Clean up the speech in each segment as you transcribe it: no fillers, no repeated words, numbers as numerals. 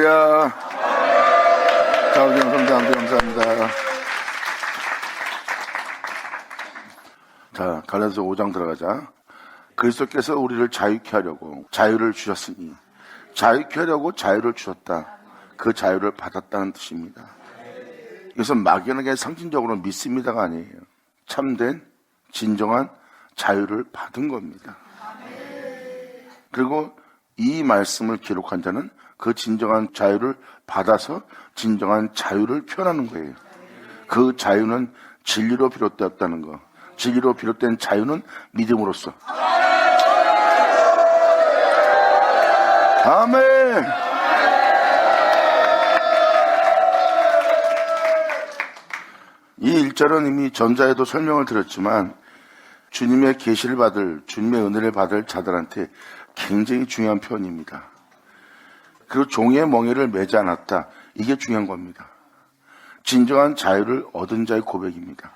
할렐루야. 자, 우리 성장도 감사합니다. 자, 갈라디아서 5장 들어가자. 그리스도께서 우리를 자유케 하려고 자유를 주셨으니, 자유케 하려고 자유를 주셨다. 그 자유를 받았다는 뜻입니다. 이것은 막연하게 상징적으로 믿습니다가 아니에요. 참된 진정한 자유를 받은 겁니다. 그리고 이 말씀을 기록한 자는 그 진정한 자유를 받아서 진정한 자유를 표현하는 거예요. 그 자유는 진리로 비롯되었다는 거. 진리로 비롯된 자유는 믿음으로써. 아멘. 이 1절은 이미 전자에도 설명을 드렸지만 주님의 계시를 받을, 주님의 은혜를 받을 자들한테 굉장히 중요한 표현입니다. 그리고 종의 멍에를 매지 않았다. 이게 중요한 겁니다. 진정한 자유를 얻은 자의 고백입니다.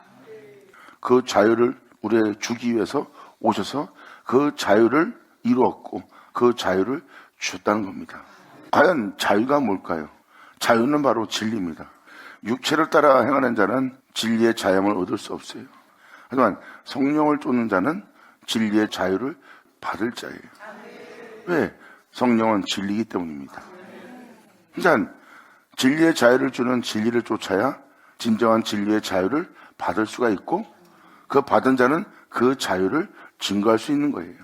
그 자유를 우리에게 주기 위해서 오셔서 그 자유를 이루었고 그 자유를 주셨다는 겁니다. 과연 자유가 뭘까요? 자유는 바로 진리입니다. 육체를 따라 행하는 자는 진리의 자유를 얻을 수 없어요. 하지만 성령을 쫓는 자는 진리의 자유를 받을 자예요. 왜? 성령은 진리이기 때문입니다. 그러니까 진리의 자유를 주는 진리를 쫓아야 진정한 진리의 자유를 받을 수가 있고 그 받은 자는 그 자유를 증거할 수 있는 거예요.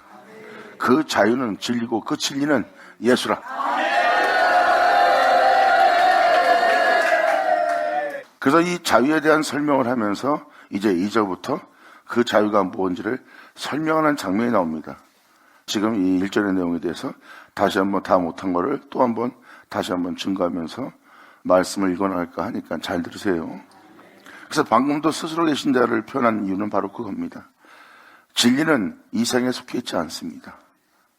그 자유는 진리고 그 진리는 예수라. 그래서 이 자유에 대한 설명을 하면서 이제 2절부터 그 자유가 뭔지를 설명하는 장면이 나옵니다. 지금 이 1절의 내용에 대해서 다시 한번 다 못한 거를 또 한번 다시 한번 증거하면서 말씀을 읽어나갈까 하니까 잘 들으세요. 그래서 방금도 스스로 계신 자를 표현한 이유는 바로 그겁니다. 진리는 이 세상에 속해 있지 않습니다.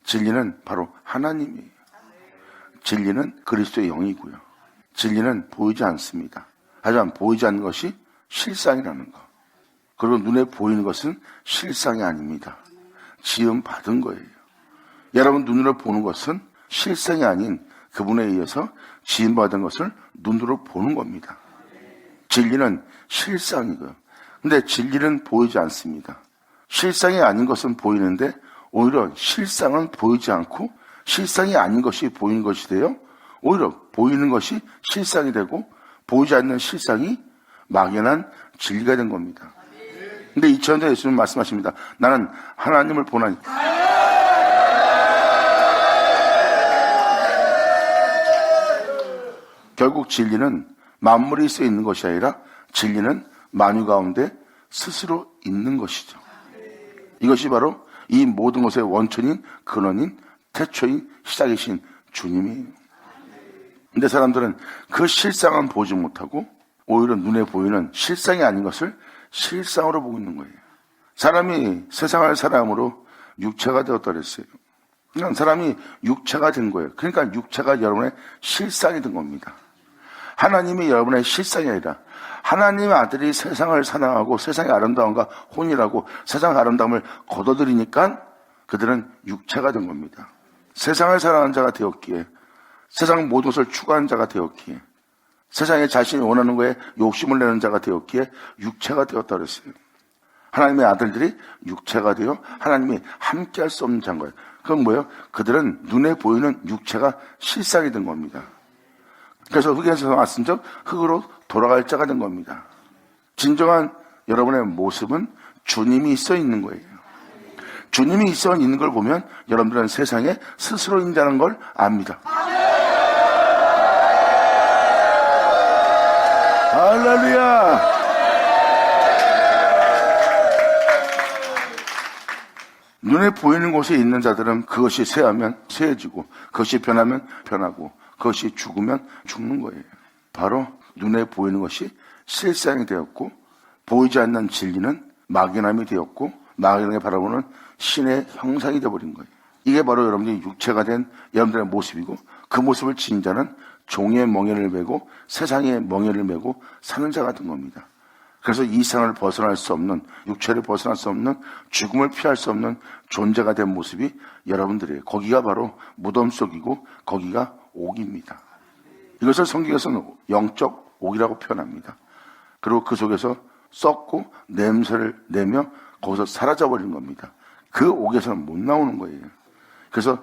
진리는 바로 하나님이에요. 진리는 그리스도의 영이고요. 진리는 보이지 않습니다. 하지만 보이지 않는 것이 실상이라는 것. 그리고 눈에 보이는 것은 실상이 아닙니다. 지음 받은 거예요. 여러분 눈으로 보는 것은 실상이 아닌 그분에 의해서 지음 받은 것을 눈으로 보는 겁니다. 진리는 실상이고요. 근데 진리는 보이지 않습니다. 실상이 아닌 것은 보이는데 오히려 실상은 보이지 않고 실상이 아닌 것이 보이는 것이 돼요. 오히려 보이는 것이 실상이 되고 보이지 않는 실상이 막연한 진리가 된 겁니다. 근데 2000년 전에 예수님 말씀하십니다. 나는 하나님을 보나니. 결국 진리는 만물이 있어 있는 것이 아니라 진리는 만유 가운데 스스로 있는 것이죠. 이것이 바로 이 모든 것의 원천인 근원인 태초인 시작이신 주님이에요. 근데 사람들은 그 실상은 보지 못하고 오히려 눈에 보이는 실상이 아닌 것을 실상으로 보고 있는 거예요. 사람이 세상을 사람으로 육체가 되었다 그랬어요. 그러니까 사람이 육체가 된 거예요. 그러니까 육체가 여러분의 실상이 된 겁니다. 하나님이 여러분의 실상이 아니라 하나님의 아들이 세상을 사랑하고 세상의 아름다움과 혼이라고 세상의 아름다움을 거둬들이니까 그들은 육체가 된 겁니다. 세상을 사랑하는 자가 되었기에 세상 모든 것을 추구하는 자가 되었기에 세상에 자신이 원하는 거에 욕심을 내는 자가 되었기에 육체가 되었다 그랬어요. 하나님의 아들들이 육체가 되어 하나님이 함께할 수 없는 자인 거예요. 그건 뭐예요? 그들은 눈에 보이는 육체가 실상이 된 겁니다. 그래서 흙에서 왔은 적 흙으로 돌아갈 자가 된 겁니다. 진정한 여러분의 모습은 주님이 있어 있는 거예요. 주님이 있어 있는 걸 보면 여러분들은 세상에 스스로 있다는 걸 압니다. 할렐루야! 눈에 보이는 곳에 있는 자들은 그것이 쇠하면 쇠해지고 그것이 변하면 변하고 그것이 죽으면 죽는 거예요. 바로 눈에 보이는 것이 실상이 되었고 보이지 않는 진리는 막연함이 되었고 막연하게 바라보는 신의 형상이 되어버린 거예요. 이게 바로 여러분들이 육체가 된 여러분들의 모습이고 그 모습을 지닌 자는 종의 멍에를 메고 세상의 멍에를 메고 사는 자 같은 겁니다. 그래서 이 세상을 벗어날 수 없는, 육체를 벗어날 수 없는, 죽음을 피할 수 없는 존재가 된 모습이 여러분들이에요. 거기가 바로 무덤 속이고 거기가 옥입니다. 이것을 성경에서는 영적 옥이라고 표현합니다. 그리고 그 속에서 썩고 냄새를 내며 거기서 사라져버리는 겁니다. 그 옥에서는 못 나오는 거예요. 그래서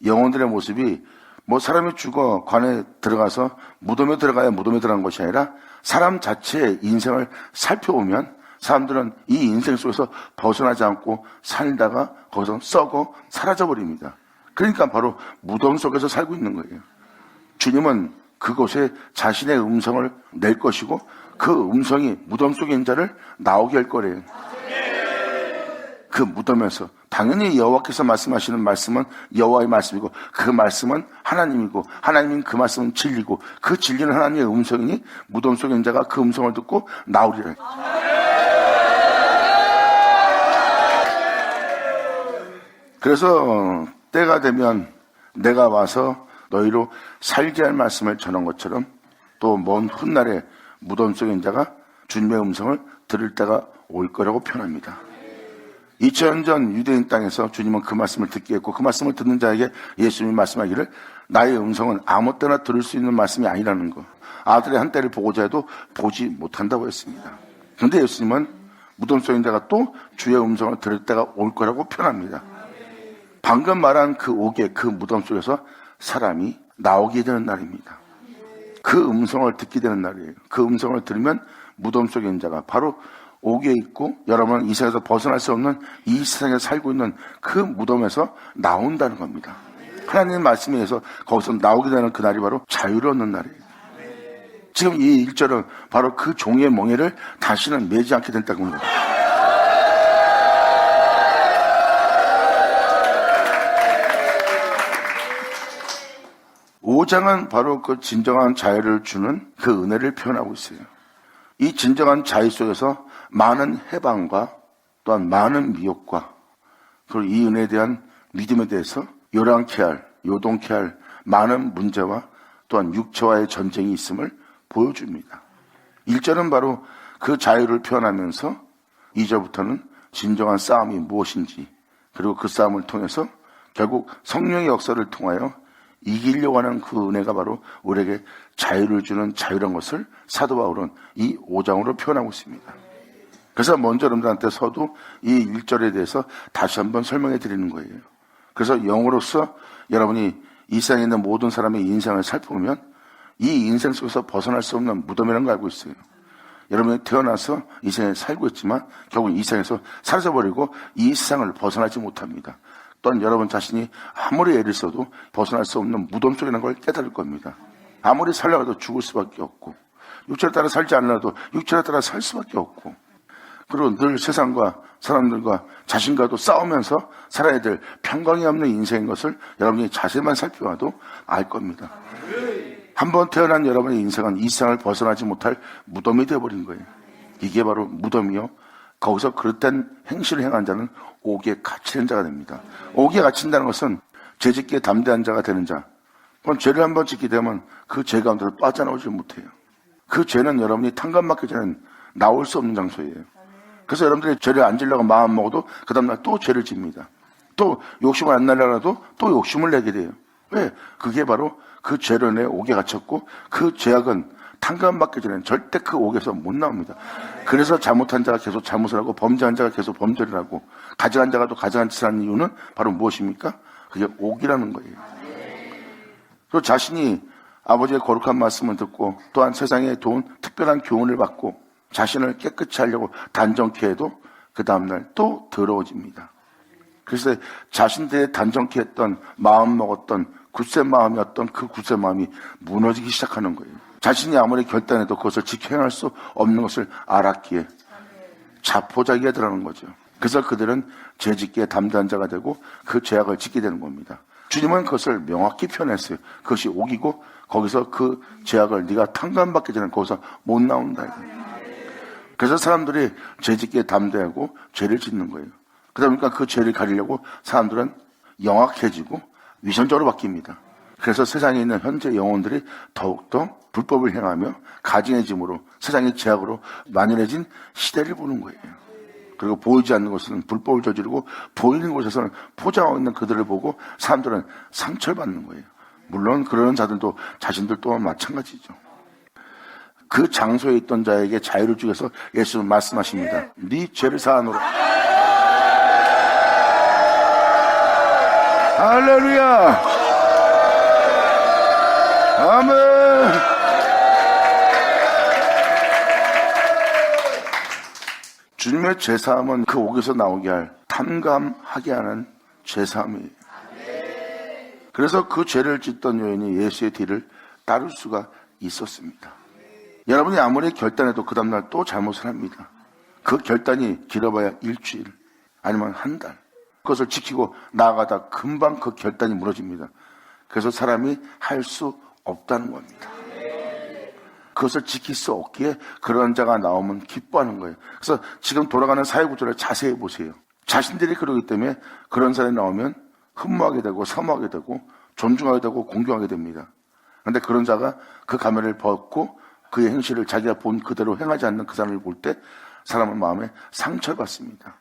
영혼들의 모습이 뭐 사람이 죽어 관에 들어가서 무덤에 들어가야 무덤에 들어간 것이 아니라 사람 자체의 인생을 살펴보면 사람들은 이 인생 속에서 벗어나지 않고 살다가 거기서 썩어 사라져버립니다. 그러니까 바로 무덤 속에서 살고 있는 거예요. 주님은 그곳에 자신의 음성을 낼 것이고 그 음성이 무덤 속에 있는 자를 나오게 할 거래요. 그 무덤에서 당연히 여호와께서 말씀하시는 말씀은 여호와의 말씀이고 그 말씀은 하나님이고 하나님인 그 말씀은 진리고 그 진리는 하나님의 음성이니 무덤 속에 있는 자가 그 음성을 듣고 나오리라. 그래서 때가 되면 내가 와서 너희로 살게 할 말씀을 전한 것처럼 또 먼 훗날에 무덤 속에 있는 자가 주님의 음성을 들을 때가 올 거라고 표현합니다. 2000년 전 유대인 땅에서 주님은 그 말씀을 듣게 했고 그 말씀을 듣는 자에게 예수님이 말씀하기를 나의 음성은 아무 때나 들을 수 있는 말씀이 아니라는 거. 아들의 한때를 보고자 해도 보지 못한다고 했습니다. 그런데 예수님은 무덤 속에 있는 자가 또 주의 음성을 들을 때가 올 거라고 표현합니다. 방금 말한 그 옥의 그 무덤 속에서 사람이 나오게 되는 날입니다. 그 음성을 듣게 되는 날이에요. 그 음성을 들으면 무덤 속에 있는 자가 바로 옥에 있고 여러분은 이 세상에서 벗어날 수 없는 이 세상에 살고 있는 그 무덤에서 나온다는 겁니다. 하나님의 말씀에 의해서 거기서 나오게 되는 그날이 바로 자유를 얻는 날이에요. 지금 이 1절은 바로 그 종의 멍에를 다시는 매지 않게 된다고 합니다. 오 5장은 바로 그 진정한 자유를 주는 그 은혜를 표현하고 있어요. 이 진정한 자유 속에서 많은 해방과 또한 많은 미혹과 그리고 이 은혜에 대한 믿음에 대해서 요란케 할, 요동케 할 많은 문제와 또한 육체와의 전쟁이 있음을 보여줍니다. 1절은 바로 그 자유를 표현하면서 2절부터는 진정한 싸움이 무엇인지 그리고 그 싸움을 통해서 결국 성령의 역사를 통하여 이기려고 하는 그 은혜가 바로 우리에게 자유를 주는 자유란 것을 사도 바울은 이 5장으로 표현하고 있습니다. 그래서 먼저 여러분들한테 서도 이 1절에 대해서 다시 한번 설명해 드리는 거예요. 그래서 영으로서 여러분이 이 세상에 있는 모든 사람의 인생을 살펴보면 이 인생 속에서 벗어날 수 없는 무덤이라는 걸 알고 있어요. 여러분이 태어나서 이 세상에 살고 있지만 결국 이 세상에서 사라져버리고 이 세상을 벗어나지 못합니다. 또한 여러분 자신이 아무리 애를 써도 벗어날 수 없는 무덤 속에 있는 걸 깨달을 겁니다. 아무리 살려고 해도 죽을 수밖에 없고 육체를 따라 살지 않아도 육체를 따라 살 수밖에 없고 그리고 늘 세상과 사람들과 자신과도 싸우면서 살아야 될 평강이 없는 인생인 것을 여러분이 자세만 살펴봐도 알 겁니다. 한번 태어난 여러분의 인생은 이 세상을 벗어나지 못할 무덤이 되어버린 거예요. 이게 바로 무덤이요. 거기서 그릇된 행실을 행한 자는 옥에 갇히는 자가 됩니다. 옥에 갇힌다는 것은 죄짓기에 담대한 자가 되는 자. 그건 죄를 한번 짓게 되면 그 죄 가운데서 빠져나오지 못해요. 그 죄는 여러분이 탕감받기 전에 나올 수 없는 장소예요. 그래서 여러분들이 죄를 안 지려고 마음 먹어도 그 다음날 또 죄를 집니다. 또 욕심을 안 내려고 해도 또 욕심을 내게 돼요. 왜? 그게 바로 그 죄로 인해 옥에 갇혔고 그 죄악은 탕감받기 전에는 절대 그 옥에서 못 나옵니다. 그래서 잘못한 자가 계속 잘못을 하고 범죄한 자가 계속 범죄를 하고 가증한 자가 또 가증한 짓을 하는 이유는 바로 무엇입니까? 그게 옥이라는 거예요. 그리고 자신이 아버지의 거룩한 말씀을 듣고 또한 세상에 도운 특별한 교훈을 받고 자신을 깨끗이 하려고 단정케 해도 그 다음날 또 더러워집니다. 그래서 자신들의 단정케 했던 마음 먹었던 굳센 마음이었던 그 굳센 마음이 무너지기 시작하는 거예요. 자신이 아무리 결단해도 그것을 지켜낼 수 없는 것을 알았기에 자포자기가 들어가는 거죠. 그래서 그들은 죄짓기에 담대한 자가 되고 그 죄악을 짓게 되는 겁니다. 주님은 그것을 명확히 표현했어요. 그것이 옥이고 거기서 그 죄악을 네가 탕감받기 전에 거기서 못 나온다. 그래서 사람들이 죄짓기에 담대하고 죄를 짓는 거예요. 그러다 보니까 그 죄를 가리려고 사람들은 영악해지고 위선적으로 바뀝니다. 그래서 세상에 있는 현재 영혼들이 더욱더 불법을 행하며 가증해짐으로 세상의 죄악으로 만연해진 시대를 보는 거예요. 그리고 보이지 않는 곳은 불법을 저지르고 보이는 곳에서는 포장하고 있는 그들을 보고 사람들은 상처를 받는 거예요. 물론 그러는 자들도 자신들 또한 마찬가지죠. 그 장소에 있던 자에게 자유를 주기 위해서 예수는 말씀하십니다. 네 죄를 사하노라. 할렐루야. 아멘. 주님의 죄사함은 그 옥에서 나오게 할 탐감하게 하는 죄사함이에요. 그래서 그 죄를 짓던 여인이 예수의 뒤를 따를 수가 있었습니다. 여러분이 아무리 결단해도 그 다음날 또 잘못을 합니다. 그 결단이 길어봐야 일주일 아니면 한 달. 그것을 지키고 나아가다 금방 그 결단이 무너집니다. 그래서 사람이 할 수 없다는 겁니다. 그것을 지킬 수 없기에 그런 자가 나오면 기뻐하는 거예요. 그래서 지금 돌아가는 사회구조를 자세히 보세요. 자신들이 그러기 때문에 그런 사람이 나오면 흠모하게 되고 사모하게 되고 존중하게 되고 공경하게 됩니다. 그런데 그런 자가 그 가면을 벗고 그의 행실을 자기가 본 그대로 행하지 않는 그 사람을 볼 때 사람은 마음에 상처를 받습니다.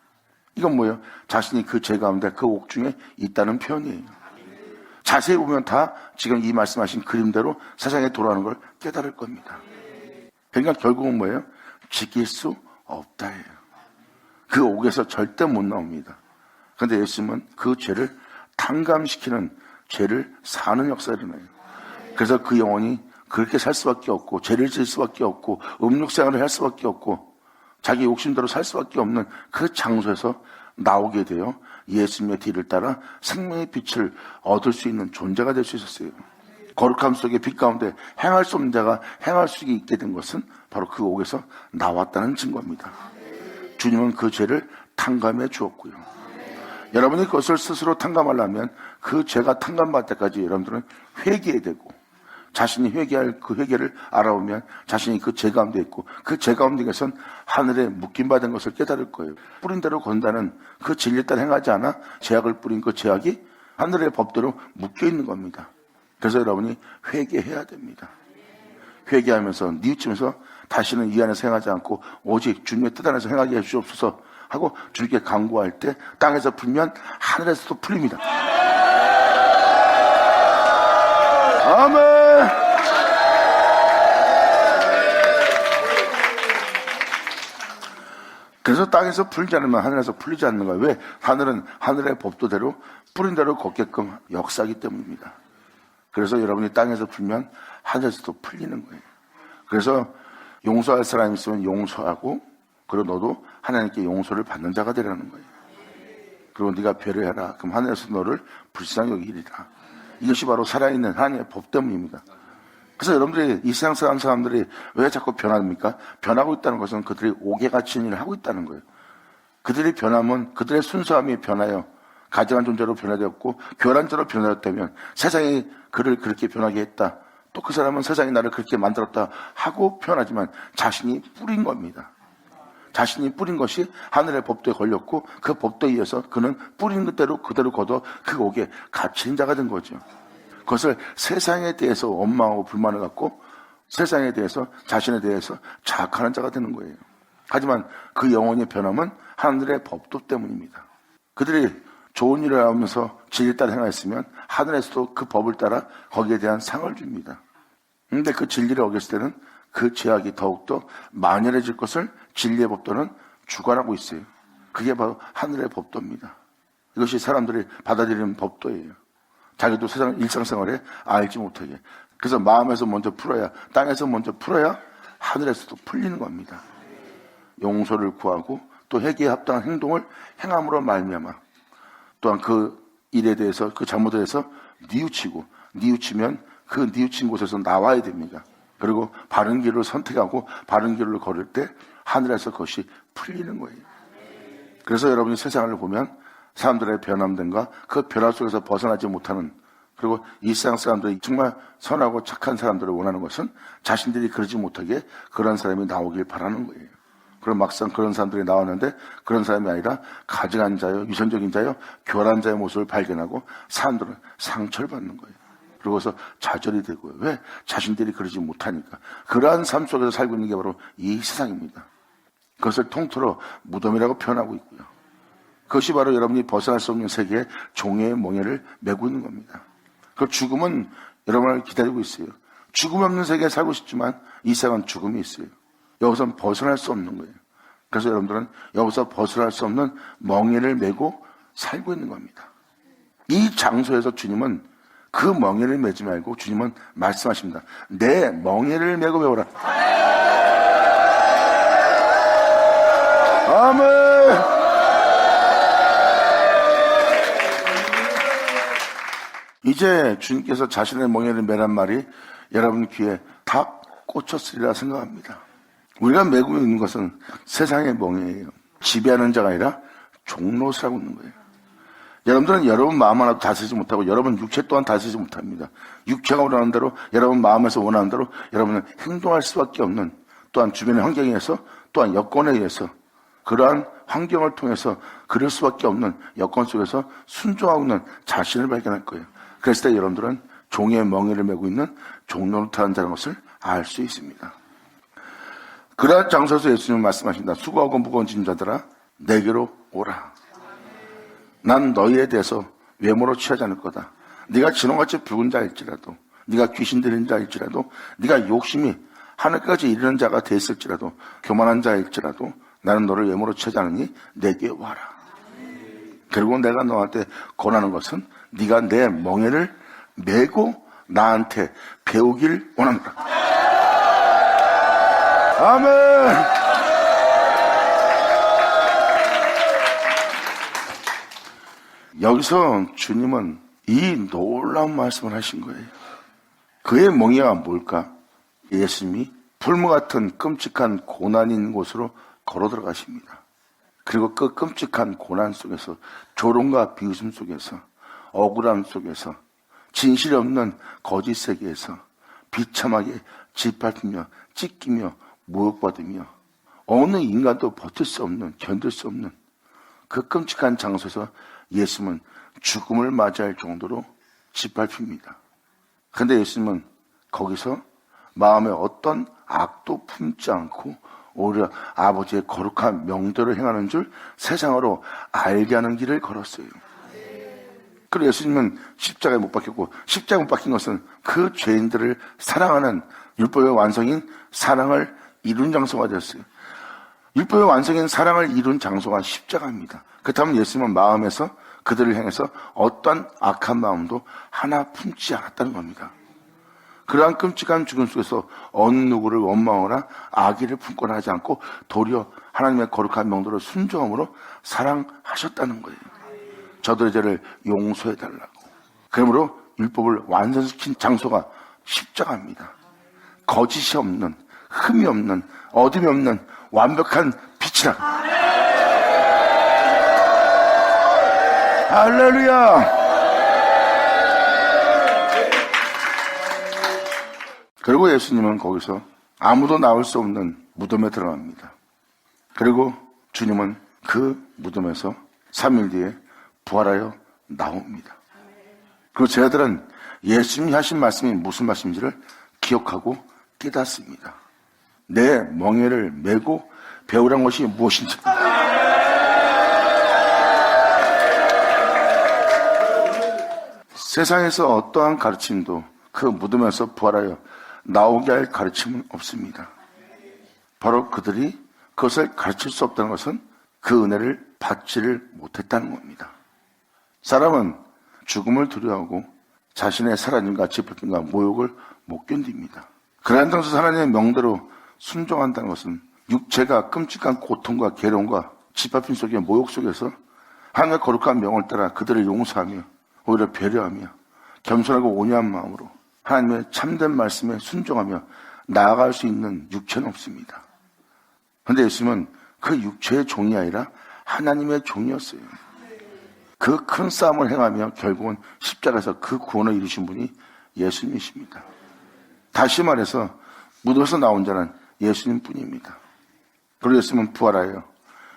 이건 뭐예요? 자신이 그 죄 가운데 그 옥중에 있다는 표현이에요. 자세히 보면 다 지금 이 말씀하신 그림대로 세상에 돌아가는 걸 깨달을 겁니다. 그러니까 결국은 뭐예요? 지킬 수 없다예요. 그 옥에서 절대 못 나옵니다. 그런데 예수님은 그 죄를 탕감시키는, 죄를 사는 역사를 일어나요. 그래서 그 영혼이 그렇게 살 수밖에 없고 죄를 질 수밖에 없고 음욕생활을 할 수밖에 없고 자기 욕심대로 살 수밖에 없는 그 장소에서 나오게 되어 예수님의 뒤를 따라 생명의 빛을 얻을 수 있는 존재가 될 수 있었어요. 거룩함 속의 빛 가운데 행할 수 없는 자가 행할 수 있게 된 것은 바로 그 옥에서 나왔다는 증거입니다. 주님은 그 죄를 탕감해 주었고요. 여러분이 그것을 스스로 탕감하려면 그 죄가 탕감받을 때까지 여러분들은 회개해야 되고, 자신이 회개할 그 회개를 알아보면 자신이 그 죄 가운데 있고 그 죄 가운데에선 하늘에 묶임받은 것을 깨달을 거예요. 뿌린 대로 건다는 그 진리에 따라 행하지 않아 죄악을 뿌린 그 죄악이 하늘의 법대로 묶여 있는 겁니다. 그래서 여러분이 회개해야 됩니다. 회개하면서 뉘우치면서 다시는 이 안에서 행하지 않고 오직 주님의 뜻 안에서 행하게 해주옵소서 하고 주님께 간구할 때 땅에서 풀면 하늘에서도 풀립니다. 아멘. 그래서 땅에서 풀지 않으면 하늘에서 풀리지 않는 거예요. 왜? 하늘은 하늘의 법도대로 뿌린 대로 걷게끔 역사하기 때문입니다. 그래서 여러분이 땅에서 풀면 하늘에서도 풀리는 거예요. 그래서 용서할 사람이 있으면 용서하고, 그리고 너도 하나님께 용서를 받는 자가 되라는 거예요. 그리고 네가 배려해라. 그럼 하늘에서 너를 불쌍히 여기리라. 이것이 바로 살아있는 하나님의 법 때문입니다. 그래서 여러분들이 이 세상 사람들이 왜 자꾸 변합니까? 변하고 있다는 것은 그들이 옥에 갇힌 일을 하고 있다는 거예요. 그들이 변하면 그들의 순수함이 변하여 가증한 존재로 변화되었고 교활한 자로 변화되었다면 세상이 그를 그렇게 변하게 했다. 또 그 사람은 세상이 나를 그렇게 만들었다 하고 표현하지만 자신이 뿌린 겁니다. 자신이 뿌린 것이 하늘의 법도에 걸렸고 그 법도에 의해서 그는 뿌린 그대로 걷어 그 옥에 갇힌 자가 된 거죠. 그것을 세상에 대해서 원망하고 불만을 갖고 세상에 대해서 자신에 대해서 자학하는 자가 되는 거예요. 하지만 그 영혼의 변함은 하늘의 법도 때문입니다. 그들이 좋은 일을 하면서 진리에 따라 행하였으면 하늘에서도 그 법을 따라 거기에 대한 상을 줍니다. 그런데 그 진리를 어겼을 때는 그 죄악이 더욱더 만연해질 것을 진리의 법도는 주관하고 있어요. 그게 바로 하늘의 법도입니다. 이것이 사람들이 받아들이는 법도예요. 자기도 세상 일상생활에 알지 못하게. 그래서 마음에서 먼저 풀어야, 땅에서 먼저 풀어야 하늘에서도 풀리는 겁니다. 용서를 구하고 또 회개에 합당한 행동을 행함으로 말미암아 또한 그 일에 대해서, 그 잘못에 대해서 뉘우치면 그 뉘우친 곳에서 나와야 됩니다. 그리고 바른 길을 선택하고 바른 길을 걸을 때 하늘에서 그것이 풀리는 거예요. 그래서 여러분이 세상을 보면 사람들의 변함됨과 그 변화 속에서 벗어나지 못하는, 그리고 이 세상 사람들이 정말 선하고 착한 사람들을 원하는 것은 자신들이 그러지 못하게 그런 사람이 나오길 바라는 거예요. 그럼 막상 그런 사람들이 나왔는데 그런 사람이 아니라 가증한 자요, 유선적인 자요, 교활한 자의 모습을 발견하고 사람들은 상처를 받는 거예요. 그러고서 좌절이 되고요. 왜? 자신들이 그러지 못하니까. 그러한 삶 속에서 살고 있는 게 바로 이 세상입니다. 그것을 통틀어 무덤이라고 표현하고 있고요. 그것이 바로 여러분이 벗어날 수 없는 세계의 종의 몽해를 메고 있는 겁니다. 그 죽음은 여러분을 기다리고 있어요. 죽음 없는 세계에 살고 싶지만 이 세상은 죽음이 있어요. 여기서 벗어날 수 없는 거예요. 그래서 여러분들은 여기서 벗어날 수 없는 멍에를 메고 살고 있는 겁니다. 이 장소에서 주님은 그 멍에를 메지 말고 주님은 말씀하십니다. 내 멍에를 메고 배우라. 아멘. 이제 주님께서 자신의 멍에를 메란 말이 여러분 귀에 다 꽂혔으리라 생각합니다. 우리가 메고 있는 것은 세상의 멍에예요. 지배하는 자가 아니라 종로서라고 있는 거예요. 여러분들은 여러분 마음 하나도 다스리지 못하고 여러분 육체 또한 다스리지 못합니다. 육체가 원하는 대로 여러분 마음에서 원하는 대로 여러분은 행동할 수밖에 없는, 또한 주변의 환경에 의해서 또한 여건에 의해서 그러한 환경을 통해서 그럴 수밖에 없는 여건 속에서 순종하고 있는 자신을 발견할 거예요. 그랬을 때 여러분들은 종의 멍에를 메고 있는 종노릇하는 자라는 것을 알 수 있습니다. 그러한 장소에서 예수님은 말씀하십니다. 수고하고 무거운 짐 자들아 내게로 오라. 난 너희에 대해서 외모로 취하지 않을 거다. 네가 진홍같이 붉은 자일지라도, 네가 귀신 들린 자일지라도, 네가 욕심이 하늘까지 이르는 자가 됐을지라도, 교만한 자일지라도 나는 너를 외모로 취하지 않으니 내게 와라. 그리고 내가 너한테 권하는 것은 네가 내 멍에를 메고 나한테 배우길 원합니다. 아멘. 여기서 주님은 이 놀라운 말씀을 하신 거예요. 그의 멍에가 뭘까? 예수님이 풀무 같은 끔찍한 고난이 있는 곳으로 걸어 들어가십니다. 그리고 그 끔찍한 고난 속에서, 조롱과 비웃음 속에서, 억울함 속에서, 진실이 없는 거짓 세계에서 비참하게 짓밟히며 찢기며 모욕받으며 어느 인간도 버틸 수 없는, 견딜 수 없는 그 끔찍한 장소에서 예수님은 죽음을 맞이할 정도로 짓밟힙니다. 그런데 예수님은 거기서 마음에 어떤 악도 품지 않고 오히려 아버지의 거룩한 명도를 행하는 줄 세상으로 알게 하는 길을 걸었어요. 그리고 예수님은 십자가에 못 박혔고, 십자가에 못 박힌 것은 그 죄인들을 사랑하는 율법의 완성인 사랑을 이룬 장소가 되었어요. 율법의 완성인 사랑을 이룬 장소가 십자가입니다. 그렇다면 예수님은 마음에서 그들을 향해서 어떤 악한 마음도 하나 품지 않았다는 겁니다. 그러한 끔찍한 죽음 속에서 어느 누구를 원망하거나 악의를 품거나 하지 않고 도리어 하나님의 거룩한 명도를 순종함으로 사랑하셨다는 거예요. 저들의 죄를 용서해달라고. 그러므로 율법을 완성시킨 장소가 십자가입니다. 거짓이 없는, 흠이 없는, 어둠이 없는 완벽한 빛이라. 할렐루야. 그리고 예수님은 거기서 아무도 나올 수 없는 무덤에 들어갑니다. 그리고 주님은 그 무덤에서 3일 뒤에 부활하여 나옵니다. 그리고 제자들은 예수님이 하신 말씀이 무슨 말씀인지를 기억하고 깨닫습니다. 내 멍에를 메고 배우란 것이 무엇인지. 세상에서 어떠한 가르침도 그 무덤에서 부활하여 나오게 할 가르침은 없습니다. 바로 그들이 그것을 가르칠 수 없다는 것은 그 은혜를 받지를 못했다는 겁니다. 사람은 죽음을 두려워하고 자신의 살아님과 짓밟힘과 모욕을 못 견딥니다. 그러한 당시 하나님의 명대로 순종한다는 것은 육체가 끔찍한 고통과 괴로움과 짓밟힘 속의 모욕 속에서 하나님의 거룩한 명을 따라 그들을 용서하며 오히려 배려하며 겸손하고 온유한 마음으로 하나님의 참된 말씀에 순종하며 나아갈 수 있는 육체는 없습니다. 그런데 예수님은 그 육체의 종이 아니라 하나님의 종이었어요. 그 큰 싸움을 행하며 결국은 십자가에서 그 구원을 이루신 분이 예수님이십니다. 다시 말해서 무덤에서 나온 자는 예수님 뿐입니다. 그리고 예수님은 부활하여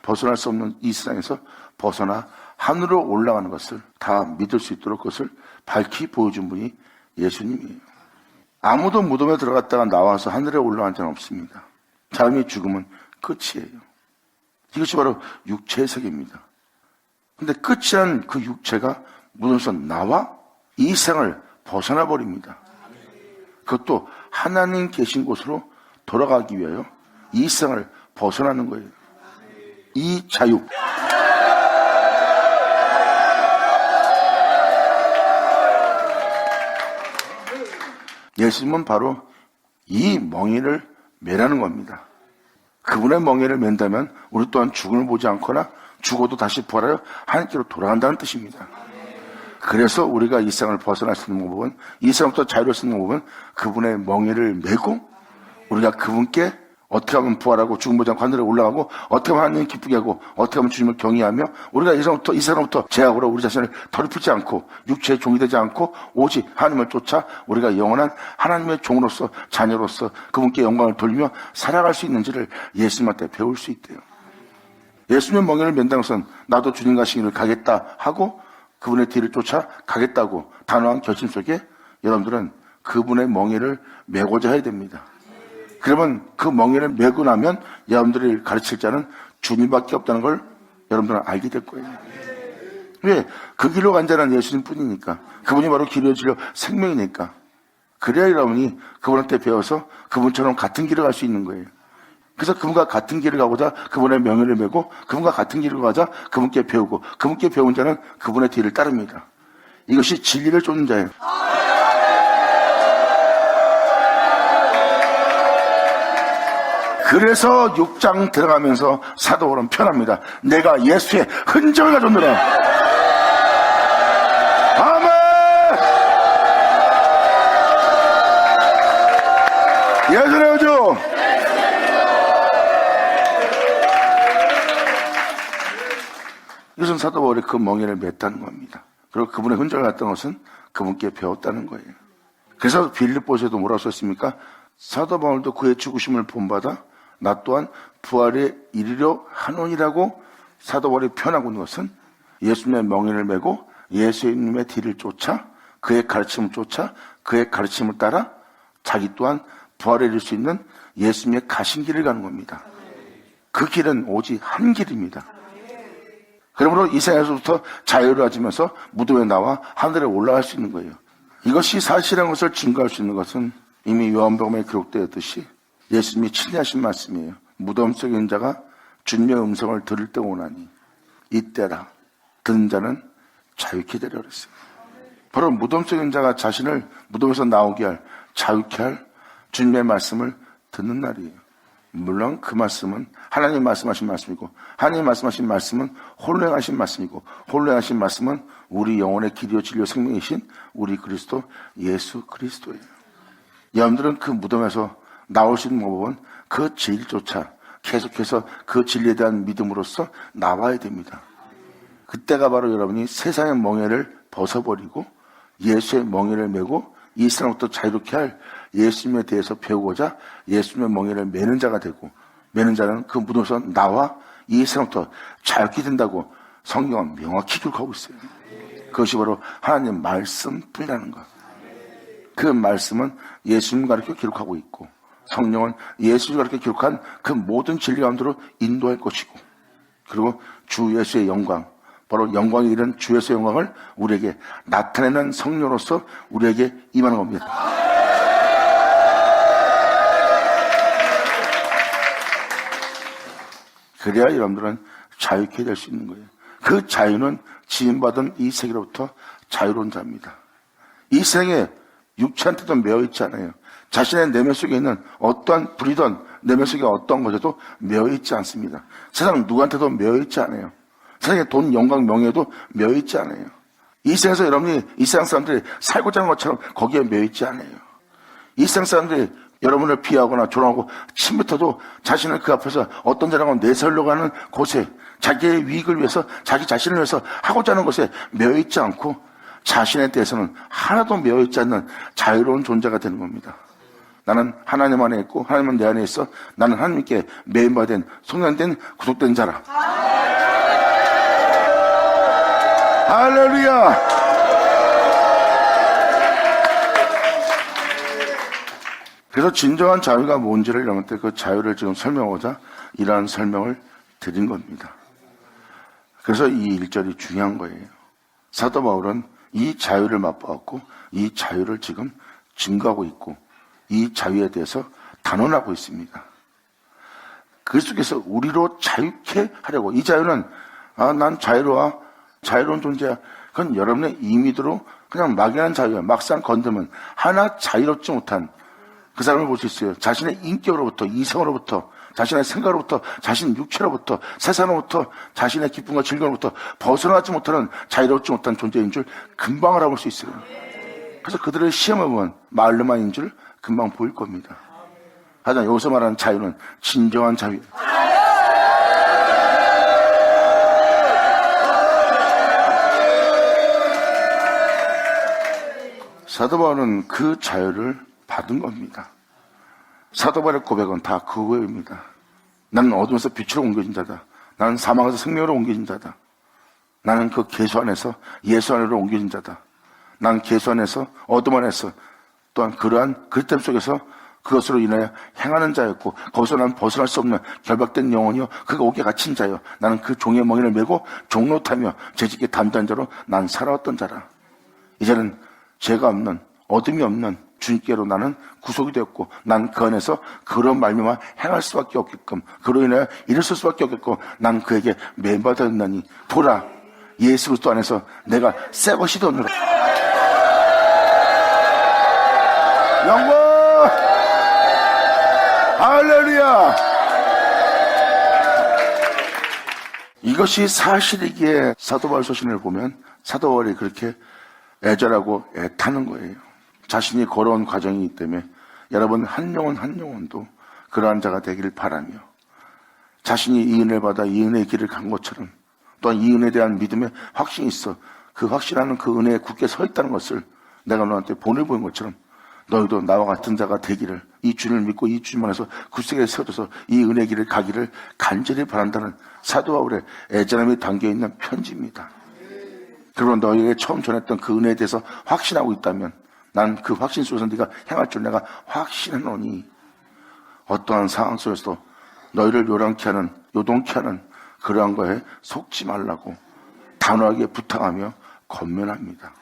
벗어날 수 없는 이 세상에서 벗어나 하늘로 올라가는 것을 다 믿을 수 있도록 그것을 밝히 보여준 분이 예수님이에요. 아무도 무덤에 들어갔다가 나와서 하늘에 올라간 자는 없습니다. 사람의 죽음은 끝이에요. 이것이 바로 육체의 세계입니다. 근데 끝이란 그 육체가 무덤에서 나와 이 세상을 벗어나 버립니다. 그것도 하나님 계신 곳으로 돌아가기 위하여 이 세상을 벗어나는 거예요. 이 자유. 예수님은 바로 이 멍에를 매라는 겁니다. 그분의 멍에를 맨다면 우리 또한 죽음을 보지 않거나 죽어도 다시 부활하여 하나님께로 돌아간다는 뜻입니다. 그래서 우리가 이 세상을 벗어날 수 있는 방법은, 이 세상부터 자유로울 수 있는 방법은 그분의 멍에를 메고 우리가 그분께 어떻게 하면 부활하고 죽음 보지 않고 하늘에 올라가고 어떻게 하면 하나님 기쁘게 하고 어떻게 하면 주님을 경외하며 우리가 이 세상부터 제약으로 우리 자신을 더럽히지 않고 육체의 종이 되지 않고 오직 하나님을 쫓아 우리가 영원한 하나님의 종으로서 자녀로서 그분께 영광을 돌리며 살아갈 수 있는지를 예수님한테 배울 수 있대요. 예수님의 멍에를 맨다는 것은 나도 주님 가신 길을 가겠다 하고 그분의 뒤를 쫓아 가겠다고 단호한 결심 속에 여러분들은 그분의 멍에를 메고자 해야 됩니다. 그러면 그 멍에를 메고 나면 여러분들이 가르칠 자는 주님밖에 없다는 걸 여러분들은 알게 될 거예요. 왜? 그 길로 간 자는 예수님 뿐이니까. 그분이 바로 길이요 진리요 생명이니까. 그래야 여러분이 그분한테 배워서 그분처럼 같은 길을 갈 수 있는 거예요. 그래서 그분과 같은 길을 가고자 그분의 명예를 메고 그분과 같은 길을 가자 그분께 배우고 그분께 배운 자는 그분의 뒤를 따릅니다. 이것이 진리를 쫓는 자예요. 그래서 6장 들어가면서 사도 바울은 편합니다. 내가 예수의 흔적을 가졌노라. 아멘! 예수의 흔적! 이것은 사도 바울이 그 멍에를 맸다는 겁니다. 그리고 그분의 흔적을 갔던 것은 그분께 배웠다는 거예요. 그래서 빌립보서에도 뭐라고 썼습니까? 사도 바울도 그의 죽으심을 본받아 나 또한 부활에 이르려 하노니라고 사도 바울이 표현하고 있는 것은 예수님의 멍에를 메고 예수님의 뒤를 쫓아 그의 가르침을 쫓아 그의 가르침을 따라 자기 또한 부활에 이를 수 있는 예수님의 가신 길을 가는 겁니다. 그 길은 오직 한 길입니다. 그러므로 이 세상에서부터 자유를 가지면서 무덤에 나와 하늘에 올라갈 수 있는 거예요. 이것이 사실이라는 것을 증거할 수 있는 것은 이미 요한복음에 기록되었듯이 예수님이 친히 하신 말씀이에요. 무덤 속에 있는 자가 주님의 음성을 들을 때 오나니 이때라 듣는 자는 자유케 되리라 그랬어요. 바로 무덤 속에 있는 자가 자신을 무덤에서 나오게 할, 자유케 할 주님의 말씀을 듣는 날이에요. 물론 그 말씀은 하나님 말씀하신 말씀이고 하나님 말씀하신 말씀은 홀로 행하신 말씀이고 홀로 행하신 말씀은 우리 영혼의 길이요 진리요 생명이신 우리 그리스도 예수 그리스도예요. 여러분들은 그 무덤에서 나올 수 있는 방법은 그 진리조차 계속해서 그 진리에 대한 믿음으로써 나와야 됩니다. 그때가 바로 여러분이 세상의 멍에를 벗어버리고 예수의 멍에를 메고 이 세상부터 자유롭게 할 예수님에 대해서 배우고자 예수님의 멍에를 메는 자가 되고 메는 자는 그 무덤에서 나와 이 세상부터 자유롭게 된다고 성경은 명확히 기록하고 있어요. 그것이 바로 하나님 말씀뿐이라는 것. 그 말씀은 예수님 가르쳐 기록하고 있고 성령은 예수를 가르쳐 기록한 그 모든 진리 가운데로 인도할 것이고 그리고 주 예수의 영광 바로 영광이 이른 주 예수의 영광을 우리에게 나타내는 성령으로서 우리에게 임하는 겁니다. 그래야 여러분들은 자유케 될 수 있는 거예요. 그 자유는 지음받은 이 세계로부터 자유로운 자입니다. 이 세상에 육체한테도 매어있지 않아요. 자신의 내면 속에 있는 어떠한 불이든 내면 속에 어떠한 것에도 매어있지 않습니다. 세상 누구한테도 매어있지 않아요. 세상의 돈, 영광, 명예도 매어있지 않아요. 이 세상에서 여러분이 이 세상 사람들이 살고자 하는 것처럼 거기에 매어있지 않아요. 이 세상 사람들이 여러분을 피하거나 조롱하고 침뱉어도 자신을 그 앞에서 어떤 자랑을 내세우려고 하는 곳에 자기의 위익을 위해서 자기 자신을 위해서 하고자 하는 것에 매어있지 않고 자신에 대해서는 하나도 매어있지 않는 자유로운 존재가 되는 겁니다. 나는 하나님 안에 있고 하나님은 내 안에 있어 나는 하나님께 매임받은 속량된 구속된 자라. 할렐루야. 그래서 진정한 자유가 뭔지를 여러분한테 그 자유를 지금 설명하고자 이러한 설명을 드린 겁니다. 그래서 이 1절이 중요한 거예요. 사도 바울은 이 자유를 맛보았고 이 자유를 지금 증거하고 있고 이 자유에 대해서 단언하고 있습니다. 그 속에서 우리로 자유케 하려고. 이 자유는 난 자유로운 존재야. 그건 여러분의 임의대로 그냥 막연한 자유야. 막상 건드면 하나 자유롭지 못한 그 사람을 볼 수 있어요. 자신의 인격으로부터, 이성으로부터, 자신의 생각으로부터, 자신의 육체로부터, 세상으로부터, 자신의 기쁨과 즐거움으로부터 벗어나지 못하는, 자유롭지 못한 존재인 줄 금방 알아볼 수 있어요. 그래서 그들을 시험해 보면 말로만인 줄 금방 보일 겁니다. 하지만 여기서 말하는 자유는 진정한 자유. 사도 바울은 그 자유를 받은 겁니다. 사도 바울의 고백은 다 그거입니다. 나는 어둠에서 빛으로 옮겨진 자다. 나는 사망에서 생명으로 옮겨진 자다. 나는 그 계수 안에서 예수 안으로 옮겨진 자다. 나는 계수 안에서 어둠 안에서 또한 그러한 그릇됨 속에서 그것으로 인하여 행하는 자였고 거기서 나는 벗어날 수 없는 결박된 영혼이요 그가 옥에 갇힌 자요 나는 그 종의 멍에를 메고 종노타며 죄짓게 담대한 자로 난 살아왔던 자라. 이제는 죄가 없는 어둠이 없는 주님께로 나는 구속이 되었고 난 그 안에서 그런 말미암아 행할 수밖에 없게끔 그로 인하여 일을 쓸 수밖에 없겠고 난 그에게 매받았나니 보라 예수 그리스도 안에서 내가 새 것이 되었노라. 영광 할렐루야. 이것이 사실이기에 사도 바울 서신을 보면 사도 바울이 그렇게 애절하고 애타는 거예요. 자신이 걸어온 과정이기 때문에 여러분 한 영혼도 그러한 자가 되기를 바라며 자신이 이 은혜를 받아 이 은혜의 길을 간 것처럼 또한 이 은혜에 대한 믿음의 확신이 있어 그 확신하는 그 은혜에 굳게 서 있다는 것을 내가 너한테 본을 보인 것처럼 너희도 나와 같은 자가 되기를 이 주를 믿고 이 주님 안에서 굳세게 세워져서 이 은혜의 길을 가기를 간절히 바란다는 사도 바울의 애절함이 담겨있는 편지입니다. 그러면 너희에게 처음 전했던 그 은혜에 대해서 확신하고 있다면 난 그 확신 속에서 네가 행할 줄 내가 확신하노니 어떠한 상황 속에서도 너희를 요동케 하는 그러한 거에 속지 말라고 단호하게 부탁하며 권면합니다.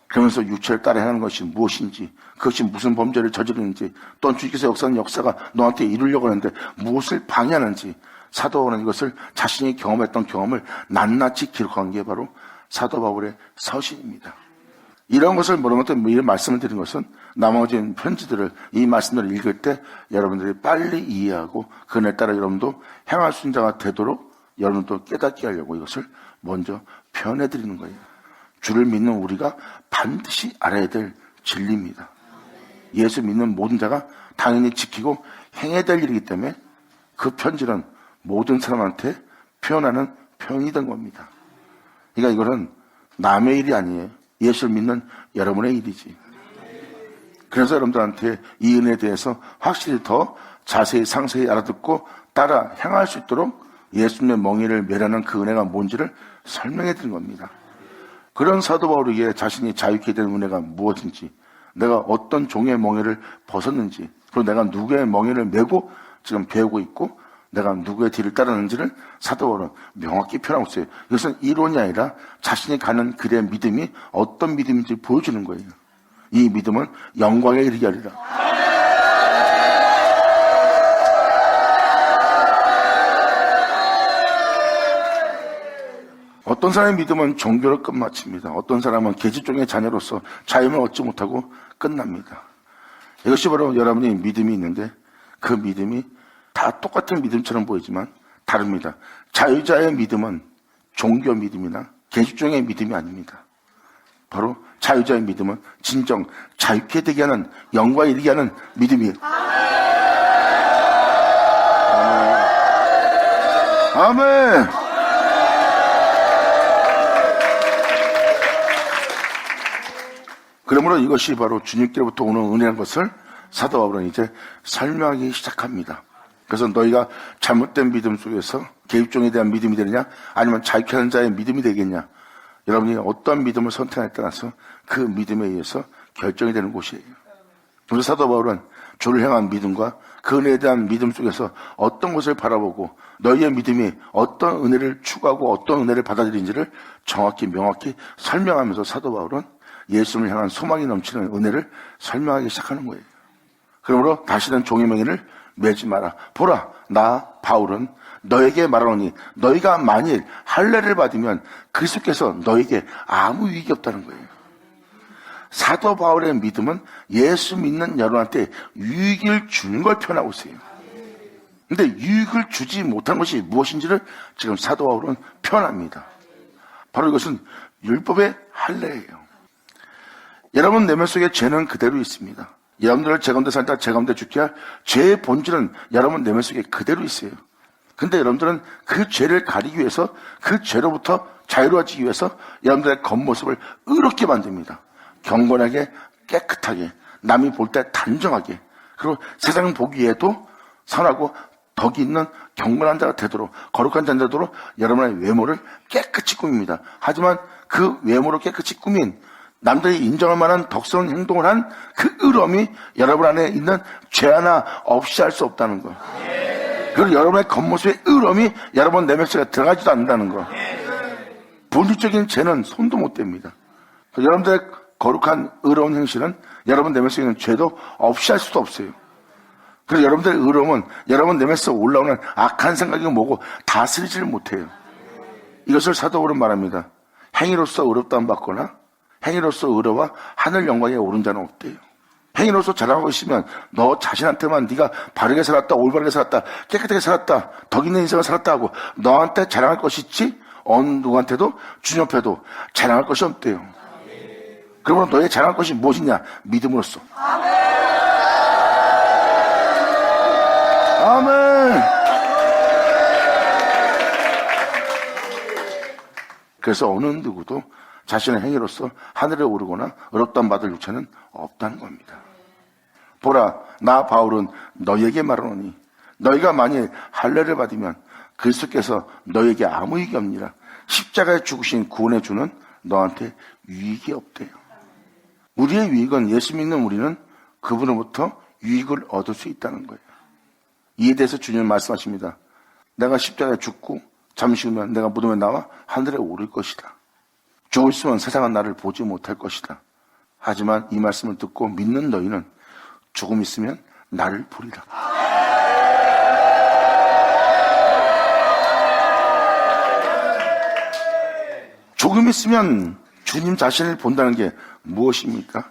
그러면서 육체를 따라 행하는 것이 무엇인지 그것이 무슨 범죄를 저지르는지 또한 주님께서 역사하는 역사가 너한테 이루려고 하는데 무엇을 방해하는지 사도 바울은 이것을 자신이 경험했던 경험을 낱낱이 기록한 게 바로 사도 바울의 서신입니다. 이런 것을 모르면서 이런 말씀을 드린 것은 나머지 편지들을 이 말씀들을 읽을 때 여러분들이 빨리 이해하고 그에 따라 여러분도 행할 수 있는 자가 되도록 여러분도 깨닫게 하려고 이것을 먼저 표현해드리는 거예요. 주를 믿는 우리가 반드시 알아야 될 진리입니다. 예수 믿는 모든 자가 당연히 지키고 행해야 될 일이기 때문에 그 편지는 모든 사람한테 표현하는 표현이 된 겁니다. 그러니까 이거는 남의 일이 아니에요. 예수를 믿는 여러분의 일이지. 그래서 여러분들한테 이 은혜에 대해서 확실히 더 자세히 상세히 알아듣고 따라 행할 수 있도록 예수님의 멍에를 매라는 그 은혜가 뭔지를 설명해 드린 겁니다. 그런 사도 바울에게 자신이 자유케 된 은혜가 무엇인지, 내가 어떤 종의 멍에를 벗었는지, 그리고 내가 누구의 멍에를 메고 지금 배우고 있고 내가 누구의 뒤를 따르는지를 사도 바울은 명확히 표현하고 있어요. 이것은 이론이 아니라 자신이 가는 길의 믿음이 어떤 믿음인지 보여주는 거예요. 이 믿음은 영광에 이르게 하리라. 어떤 사람의 믿음은 종교로 끝마칩니다. 어떤 사람은 계집종의 자녀로서 자유를 얻지 못하고 끝납니다. 이것이 바로 여러분의 믿음이 있는데 그 믿음이 다 똑같은 믿음처럼 보이지만 다릅니다. 자유자의 믿음은 종교 믿음이나 계집종의 믿음이 아닙니다. 바로 자유자의 믿음은 진정 자유케 되게 하는 영광에 이르게 하는 믿음이에요. 아멘. 그러므로 이것이 바로 주님께로부터 오는 은혜라는 것을 사도 바울은 이제 설명하기 시작합니다. 그래서 너희가 잘못된 믿음 속에서 계집종에 대한 믿음이 되느냐 아니면 자유케 하는 자의 믿음이 되겠냐, 여러분이 어떤 믿음을 선택하냐에 따라서 그 믿음에 의해서 결정이 되는 곳이에요. 그래서 사도 바울은 주를 향한 믿음과 그 은혜에 대한 믿음 속에서 어떤 것을 바라보고 너희의 믿음이 어떤 은혜를 추구하고 어떤 은혜를 받아들이는지를 정확히 명확히 설명하면서 사도 바울은 예수님을 향한 소망이 넘치는 은혜를 설명하기 시작하는 거예요. 그러므로 다시는 종의 맹위를 매지 마라. 보라, 나 바울은 너에게 말하노니 너희가 만일 할례를 받으면 그리스도께서 너에게 아무 유익이 없다는 거예요. 사도 바울의 믿음은 예수 믿는 여러분한테 유익을 주는 걸 표현하고 있어요. 근데 유익을 주지 못한 것이 무엇인지를 지금 사도 바울은 표현합니다. 바로 이것은 율법의 할례예요. 여러분 내면 속에 죄는 그대로 있습니다. 여러분들 제 가운데 살다 제 가운데 죽게 할 죄의 본질은 여러분 내면 속에 그대로 있어요. 근데 여러분들은 그 죄를 가리기 위해서, 그 죄로부터 자유로워지기 위해서 여러분들의 겉모습을 의롭게 만듭니다. 경건하게, 깨끗하게, 남이 볼 때 단정하게, 그리고 세상 보기에도 선하고 덕이 있는 경건한 자가 되도록, 거룩한 자가 되도록 여러분의 외모를 깨끗이 꾸밉니다. 하지만 그 외모를 깨끗이 꾸민, 남들이 인정할 만한 덕스러운 행동을 한 그 의로움이 여러분 안에 있는 죄 하나 없이 할 수 없다는 거. 그리고 여러분의 겉모습의 의로움이 여러분 내면 속에 들어가지도 않는다는 거. 본질적인 죄는 손도 못 댑니다. 여러분들의 거룩한 의로운 행실은 여러분 내면 속에 있는 죄도 없이 할 수도 없어요. 그리고 여러분들의 의로움은 여러분 내면 속에 올라오는 악한 생각이 뭐고 다스리지를 못해요. 이것을 사도 바울은 말합니다. 행위로서 의롭다함 받거나 행위로서 의로와 하늘 영광에 오른 자는 없대요. 행위로서 자랑하고 있으면 너 자신한테만 네가 바르게 살았다, 올바르게 살았다, 깨끗하게 살았다, 덕 있는 인생을 살았다 하고 너한테 자랑할 것이 있지 어느 누구한테도 주님 옆에도 자랑할 것이 없대요. 그러므로 너의 자랑할 것이 무엇이냐? 믿음으로써. 아멘. 그래서 어느 누구도 자신의 행위로서 하늘에 오르거나 의롭다함 받을 육체는 없다는 겁니다. 보라, 나 바울은 너희에게 말하노니 너희가 만일 할례를 받으면 그리스도께서 너희에게 아무 이익이 없니라. 십자가에 죽으신 구원의 주는 너한테 유익이 없대요. 우리의 유익은, 예수 믿는 우리는 그분으로부터 유익을 얻을 수 있다는 거예요. 이에 대해서 주님은 말씀하십니다. 내가 십자가에 죽고 잠시 후면 내가 무덤에 나와 하늘에 오를 것이다. 죽어 있으면 세상은 나를 보지 못할 것이다. 하지만 이 말씀을 듣고 믿는 너희는 조금 있으면 나를 보리라. 조금 있으면 주님 자신을 본다는 게 무엇입니까?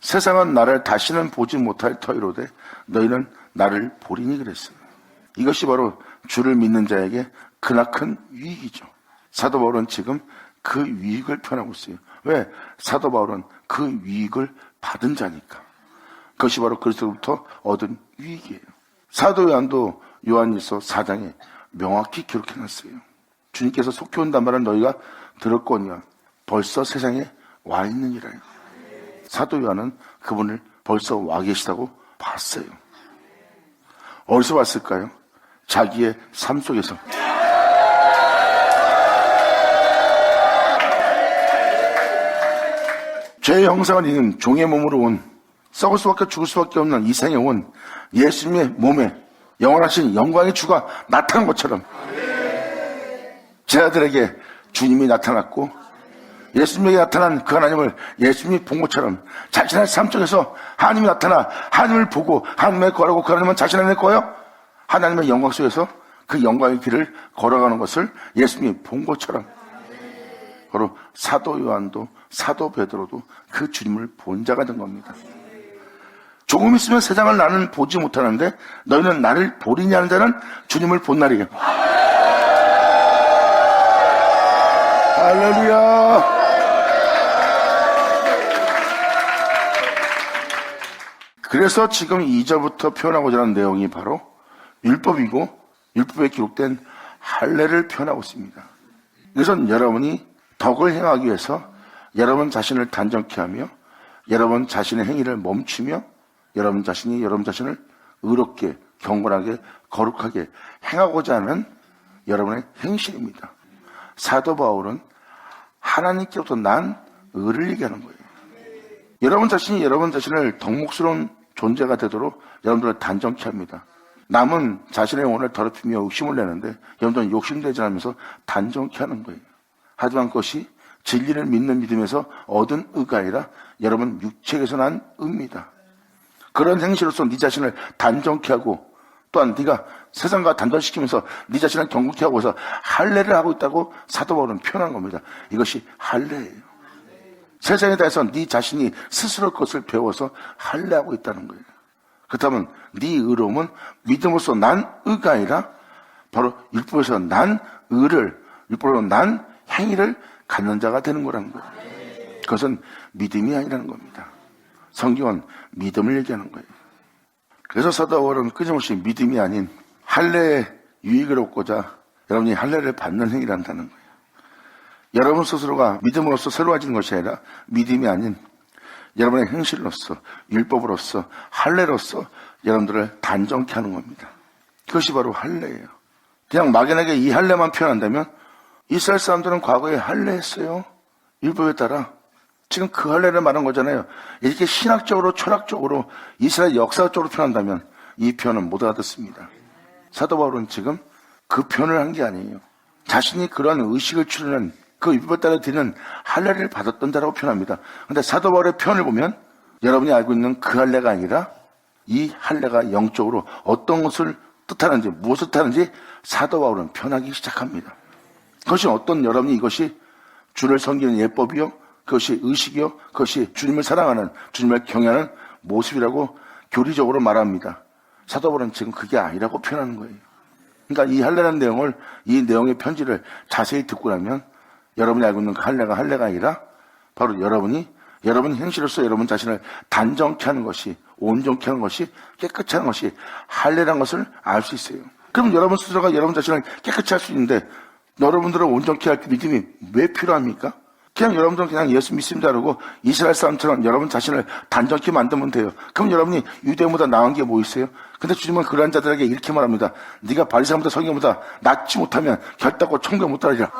세상은 나를 다시는 보지 못할 터이로되 너희는 나를 보리니 그랬어요. 이것이 바로 주를 믿는 자에게 크나큰 유익이죠. 사도 바울은 지금 그 유익을 표현하고 있어요. 왜? 사도 바울은 그 유익을 받은 자니까. 그것이 바로 그리스도로부터 얻은 유익이에요. 사도 요한도 요한일서 4장에 명확히 기록해놨어요. 주님께서 속히 온단 말은 너희가 들었거니와 벌써 세상에 와 있느니라요. 사도 요한은 그분을 벌써 와 계시다고 봤어요. 어디서 봤을까요? 자기의 삶 속에서. 죄의 형상을 입은 종의 몸으로 온, 썩을 수밖에 죽을 수밖에 없는 이 생에 온 예수님의 몸에 영원하신 영광의 주가 나타난 것처럼 제자들에게 주님이 나타났고 예수님에게 나타난 그 하나님을 예수님이 본 것처럼 자신의 삶 속에서 하나님이 나타나 하나님을 보고 하나님의 거라고 그 하나님은 자신 안에 거요? 하나님의 영광 속에서 그 영광의 길을 걸어가는 것을 예수님이 본 것처럼 바로 사도 요한도 사도 베드로도 그 주님을 본 자가 된 겁니다. 조금 있으면 세상을 나는 보지 못하는데 너희는 나를 보리니 하는 자는 주님을 본 날이에요. 할렐루야. 그래서 지금 2절부터 표현하고자 하는 내용이 바로 율법이고 율법에 기록된 할례를 표현하고 있습니다. 이것은 여러분이 덕을 행하기 위해서 여러분 자신을 단정케 하며 여러분 자신의 행위를 멈추며 여러분 자신이 여러분 자신을 의롭게 경건하게 거룩하게 행하고자 하는 여러분의 행실입니다. 사도 바울은 하나님께로부터 난 의를 얘기하는 거예요. 여러분 자신이 여러분 자신을 덕목스러운 존재가 되도록 여러분들을 단정케 합니다. 남은 자신의 영혼을 더럽히며 욕심을 내는데 여러분들은 욕심내지 않으면서 단정케 하는 거예요. 하지만 그것이 진리를 믿는 믿음에서 얻은 의가 아니라 여러분 육체에서 난 의입니다. 그런 행실로서 네 자신을 단정케 하고 또한 네가 세상과 단절시키면서 네 자신을 경고케 하고서 할례를 하고 있다고 사도 바울은 표현한 겁니다. 이것이 할례예요. 세상에 대해서 네 자신이 스스로 그것을 배워서 할례하고 있다는 거예요. 그렇다면 네 의로움은 믿음으로써 난 의가 아니라 바로 율법에서 난 의를, 율법으로 난 행위를 갖는 자가 되는 거라는 거예요. 그것은 믿음이 아니라는 겁니다. 성경은 믿음을 얘기하는 거예요. 그래서 사도 바울은 끊임없이 믿음이 아닌 할례의 유익을 얻고자 여러분이 할례를 받는 행위를 한다는 거예요. 여러분 스스로가 믿음으로써 새로워지는 것이 아니라 믿음이 아닌 여러분의 행실로서, 율법으로서, 할례로서 여러분들을 단정케 하는 겁니다. 그것이 바로 할례예요. 그냥 막연하게 이 할례만 표현한다면 이스라엘 사람들은 과거에 할례했어요. 율법에 따라. 지금 그 할례를 말한 거잖아요. 이렇게 신학적으로, 철학적으로, 이스라엘 역사적으로 표현한다면 이 표현은 못 알아듣습니다. 사도 바울은 지금 그 표현을 한 게 아니에요. 자신이 그런 의식을 추르는 그 율법에 따라 드리는 할례를 받았던 자라고 표현합니다. 그런데 사도 바울의 표현을 보면 여러분이 알고 있는 그 할례가 아니라 이 할례가 영적으로 어떤 것을 뜻하는지, 무엇을 뜻하는지 사도 바울은 표현하기 시작합니다. 그것이 어떤 여러분이 이것이 주를 섬기는 예법이요, 그것이 의식이요, 그것이 주님을 사랑하는, 주님을 경외하는 모습이라고 교리적으로 말합니다. 사도 바울은 지금 그게 아니라고 표현하는 거예요. 그러니까 이 할례라는 내용을, 이 내용의 편지를 자세히 듣고 나면 여러분이 알고 있는 그 할례가 아니라 바로 여러분 행실로서 여러분 자신을 단정케 하는 것이, 온전케 하는 것이, 깨끗이 하는 것이 할례라는 것을 알 수 있어요. 그럼 여러분 스스로가 여러분 자신을 깨끗이 할 수 있는데 여러분들은 온전케 할 믿음이 왜 필요합니까? 그냥 여러분들은 그냥 예수 믿습니다 그러고 이스라엘 사람처럼 여러분 자신을 단정케 만들면 돼요. 그럼 여러분이 유대인보다 나은 게 뭐 있어요? 근데 주님은 그러한 자들에게 이렇게 말합니다. 네가 바리새인보다 서기관보다 낫지 못하면 결단코 천국에 못 들어가리라.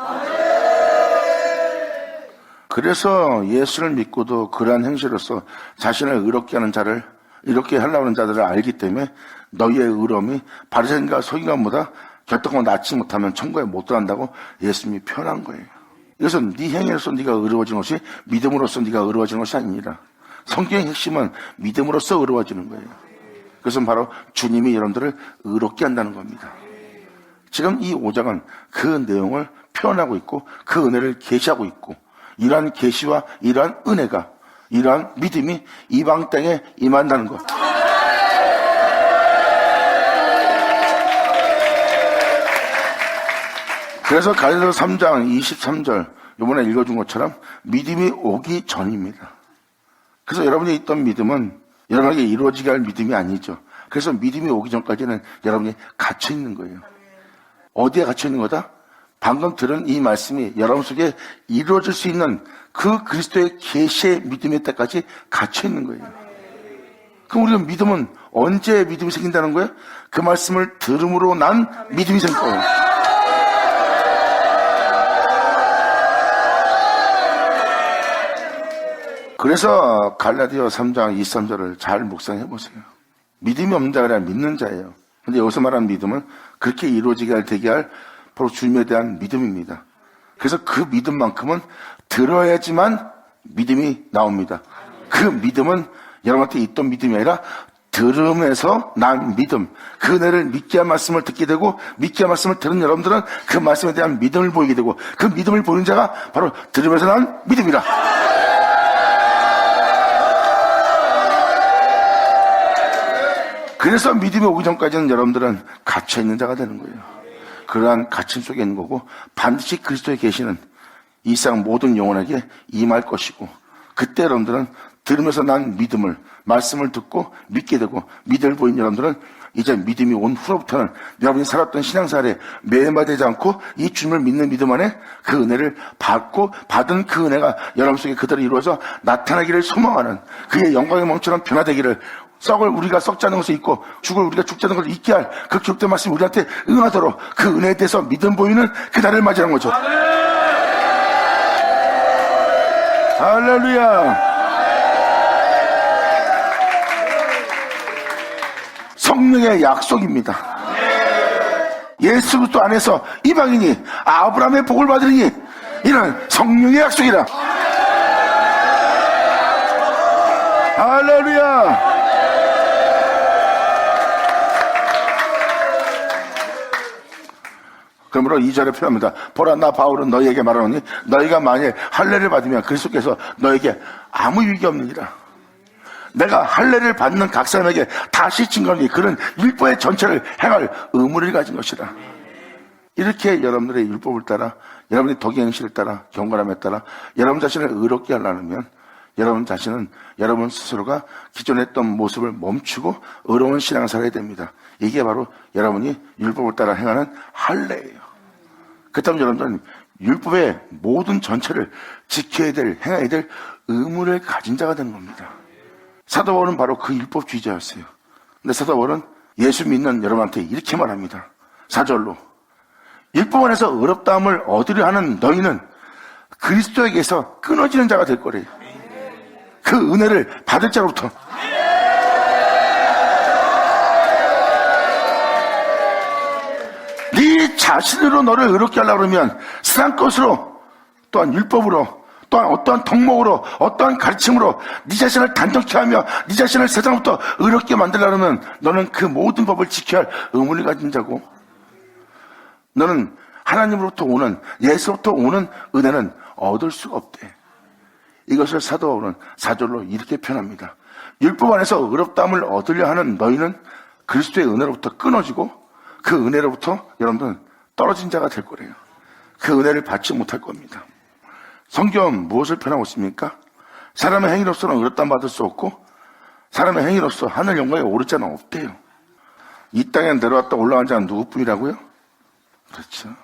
그래서 예수를 믿고도 그러한 행실로서 자신을 의롭게 하는 자를, 이렇게 하려고 하는 자들을 알기 때문에 너희의 의로움이 바리새인과 서기관보다 결단코 낫지 못하면 천국에 못 들어간다고 예수님이 표현한 거예요. 그래서 네 행위로서 네가 의로워지는 것이 믿음으로써 네가 의로워지는 것이 아니라 성경의 핵심은 믿음으로써 의로워지는 거예요. 그것은 바로 주님이 여러분들을 의롭게 한다는 겁니다. 지금 이 5장은 그 내용을 표현하고 있고 그 은혜를 계시하고 있고 이러한 계시와 이러한 은혜가 이러한 믿음이 이방 땅에 임한다는 것. 그래서 갈라디아서 3장 23절 이번에 읽어준 것처럼 믿음이 오기 전입니다. 그래서 여러분이 있던 믿음은 여러분에게 이루어지게 할 믿음이 아니죠. 그래서 믿음이 오기 전까지는 여러분이 갇혀 있는 거예요. 어디에 갇혀 있는 거다? 방금 들은 이 말씀이 여러분 속에 이루어질 수 있는 그 그리스도의 계시의 믿음의 때까지 갇혀 있는 거예요. 그럼 우리가 믿음은 언제 믿음이 생긴다는 거예요? 그 말씀을 들음으로 난 믿음이 생길 거예요. 그래서 갈라디아 3장 23절을 잘 묵상해 보세요. 믿음이 없는 자가 아니라 믿는 자예요. 근데 여기서 말하는 믿음은 그렇게 이루어지게 되게 할 바로 주님에 대한 믿음입니다. 그래서 그 믿음만큼은 들어야지만 믿음이 나옵니다. 그 믿음은 여러분한테 있던 믿음이 아니라 들음에서 난 믿음, 그 은혜를 믿게 한 말씀을 듣게 되고 믿게 한 말씀을 들은 여러분들은 그 말씀에 대한 믿음을 보이게 되고 그 믿음을 보이는 자가 바로 들음에서 난 믿음이라. 그래서 믿음이 오기 전까지는 여러분들은 갇혀있는 자가 되는 거예요. 그러한 갇힘 속에 있는 거고 반드시 그리스도에 계시는 이 세상 모든 영혼에게 임할 것이고 그때 여러분들은 들으면서 난 믿음을 말씀을 듣고 믿게 되고 믿음을 보인 여러분들은 이제 믿음이 온 후로부터는 여러분이 살았던 신앙생활에 매몰되지 않고 이 주님을 믿는 믿음 안에 그 은혜를 받고 받은 그 은혜가 여러분 속에 그대로 이루어져 나타나기를 소망하는 그의 영광의 몸처럼 변화되기를 썩을 우리가 썩지 않는 것을 잊고 죽을 우리가 죽지 않는 것을 잊게 할 그 기록된 말씀이 우리한테 응하도록 그 은혜에 대해서 믿음 보이는 그 날을 맞이하는 거죠. 할렐루야. 성령의 약속입니다. 예수 그리스도 안에서 이방인이 아브라함의 복을 받으니 이는 성령의 약속이라. 할렐루야. 그러므로 2절에 표현합니다. 보라, 나 바울은 너희에게 말하노니 너희가 만일 할례를 받으면 그리스도께서 너에게 아무 유익이 없느니라. 내가 할례를 받는 각 사람에게 다시 증거하니 그는 율법의 전체를 행할 의무를 가진 것이라. 이렇게 여러분들의 율법을 따라, 여러분의 덕의 행실을 따라, 경건함에 따라 여러분 자신을 의롭게 하려면 여러분 자신은 여러분 스스로가 기존에 했던 모습을 멈추고 의로운 신앙을 살아야 됩니다. 이게 바로 여러분이 율법을 따라 행하는 할례예요. 그렇다면 여러분들은 율법의 모든 전체를 지켜야 될, 행해야 될 의무를 가진 자가 되는 겁니다. 사도 바울은 바로 그 율법주의자였어요. 근데 사도 바울은 예수 믿는 여러분한테 이렇게 말합니다. 4절로 율법 안에서 의롭다함을 얻으려 하는 너희는 그리스도에게서 끊어지는 자가 될 거래요. 그 은혜를 받을 자로부터. 네 자신으로 너를 의롭게 하려고 그러면 세상 것으로, 또한 율법으로, 또한 어떠한 덕목으로, 어떠한 가르침으로 네 자신을 단정케 하며 네 자신을 세상부터 의롭게 만들려면 너는 그 모든 법을 지켜야 할 의무를 가진 자고, 너는 하나님으로부터 오는, 예수로부터 오는 은혜는 얻을 수가 없대. 이것을 사도 바울은 4절로 이렇게 표현합니다. 율법 안에서 의롭다함을 얻으려 하는 너희는 그리스도의 은혜로부터 끊어지고 그 은혜로부터 여러분들은 떨어진 자가 될 거래요. 그 은혜를 받지 못할 겁니다. 성경은 무엇을 표현하고 있습니까? 사람의 행위로서는 의롭다함 받을 수 없고 사람의 행위로서 하늘 영광에 오를 자는 없대요. 이 땅에 내려왔다 올라간 자는 누구뿐이라고요? 그렇죠.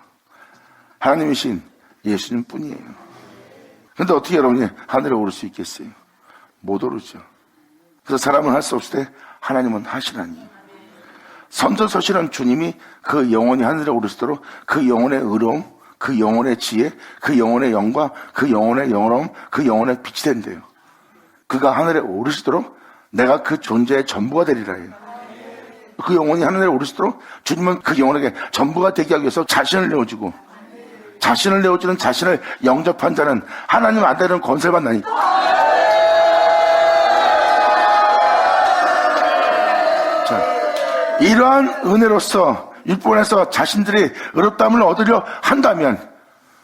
하나님이신 예수님 뿐이에요. 그런데 어떻게 여러분이 하늘에 오를 수 있겠어요? 못 오르죠. 그래서 사람은 할 수 없을 때 하나님은 하시라니. 선전서실은 주님이 그 영혼이 하늘에 오르시도록 그 영혼의 의로움, 그 영혼의 지혜, 그 영혼의 영광, 그 영혼의 영화로움, 그 영혼의 빛이 된대요. 그가 하늘에 오르시도록 내가 그 존재의 전부가 되리라 해요. 그 영혼이 하늘에 오르시도록 주님은 그 영혼에게 전부가 되게 하기 위해서 자신을 내어주고, 자신을 내어주는 자신을 영접한 자는 하나님 아들은 권세를 받나니. 자, 이러한 은혜로서 율법에서 자신들이 의롭다함을 얻으려 한다면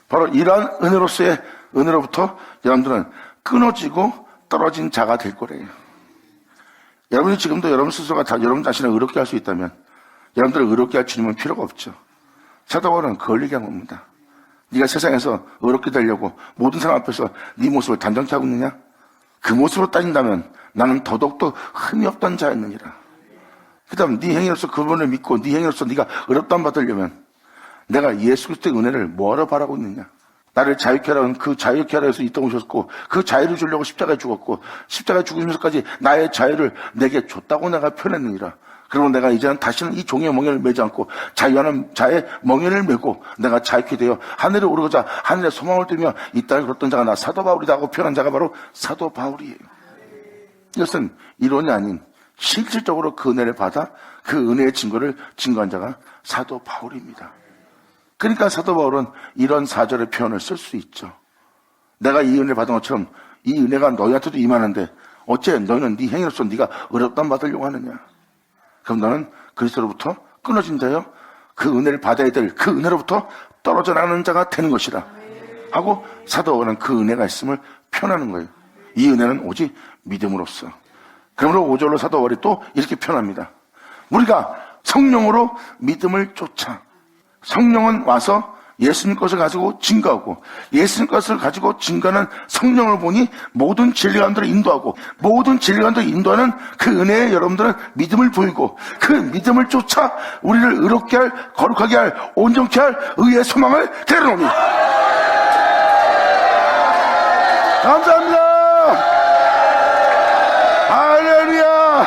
바로 이러한 은혜로서의 은혜로부터 여러분들은 끊어지고 떨어진 자가 될 거래요. 여러분이 지금도 여러분 스스로가 다 여러분 자신을 의롭게 할 수 있다면 여러분들을 의롭게 할 주님은 필요가 없죠. 사도 바울은 걸리게 한 겁니다. 네가 세상에서 의롭게 되려고 모든 사람 앞에서 네 모습을 단정케 하고 있느냐? 그 모습으로 따진다면 나는 더더욱더 흠이 없던 자였느니라. 그 다음 네 행위로서 그분을 믿고 네 행위로서 네가 의롭다함 받으려면 내가 예수 그리스도의 은혜를 뭐하러 바라고 있느냐? 나를 자유케 하라는 그 자유케 하라 해서 이 땅에 오셨고 그 자유를 주려고 십자가에 죽었고 십자가에 죽으면서까지 나의 자유를 내게 줬다고 내가 표현했느니라. 그리고 내가 이제는 다시는 이 종의 멍에를 매지 않고 자유하는 자의 멍에를 메고 내가 자유케 되어 하늘에 오르고자 하늘에 소망을 두며 이 땅에 걸었던 자가 나 사도 바울이다 하고 표현한 자가 바로 사도 바울이에요. 이것은 이론이 아닌 실질적으로 그 은혜를 받아 그 은혜의 증거를 증거한 자가 사도 바울입니다. 그러니까 사도 바울은 이런 4절의 표현을 쓸 수 있죠. 내가 이 은혜를 받은 것처럼 이 은혜가 너희한테도 임하는데 어째 너희는 네 행위로서 네가 의롭다함 받으려고 하느냐? 그럼 너는 그리스도로부터 끊어진 자여 그 은혜를 받아야 될 그 은혜로부터 떨어져 나가는 자가 되는 것이라 하고 사도 바울은 그 은혜가 있음을 표현하는 거예요. 이 은혜는 오직 믿음으로써. 그러므로 5절로 사도 바울이 또 이렇게 표현합니다. 우리가 성령으로 믿음을 쫓아. 성령은 와서 예수님 것을 가지고 증거하고 예수님 것을 가지고 증거하는 성령을 보니 모든 진리관들을 인도하고 모든 진리관들을 인도하는 그 은혜에 여러분들은 믿음을 보이고 그 믿음을 쫓아 우리를 의롭게 할, 거룩하게 할, 온전케 할 의의 소망을 데려오니. 감사합니다. 할렐루야.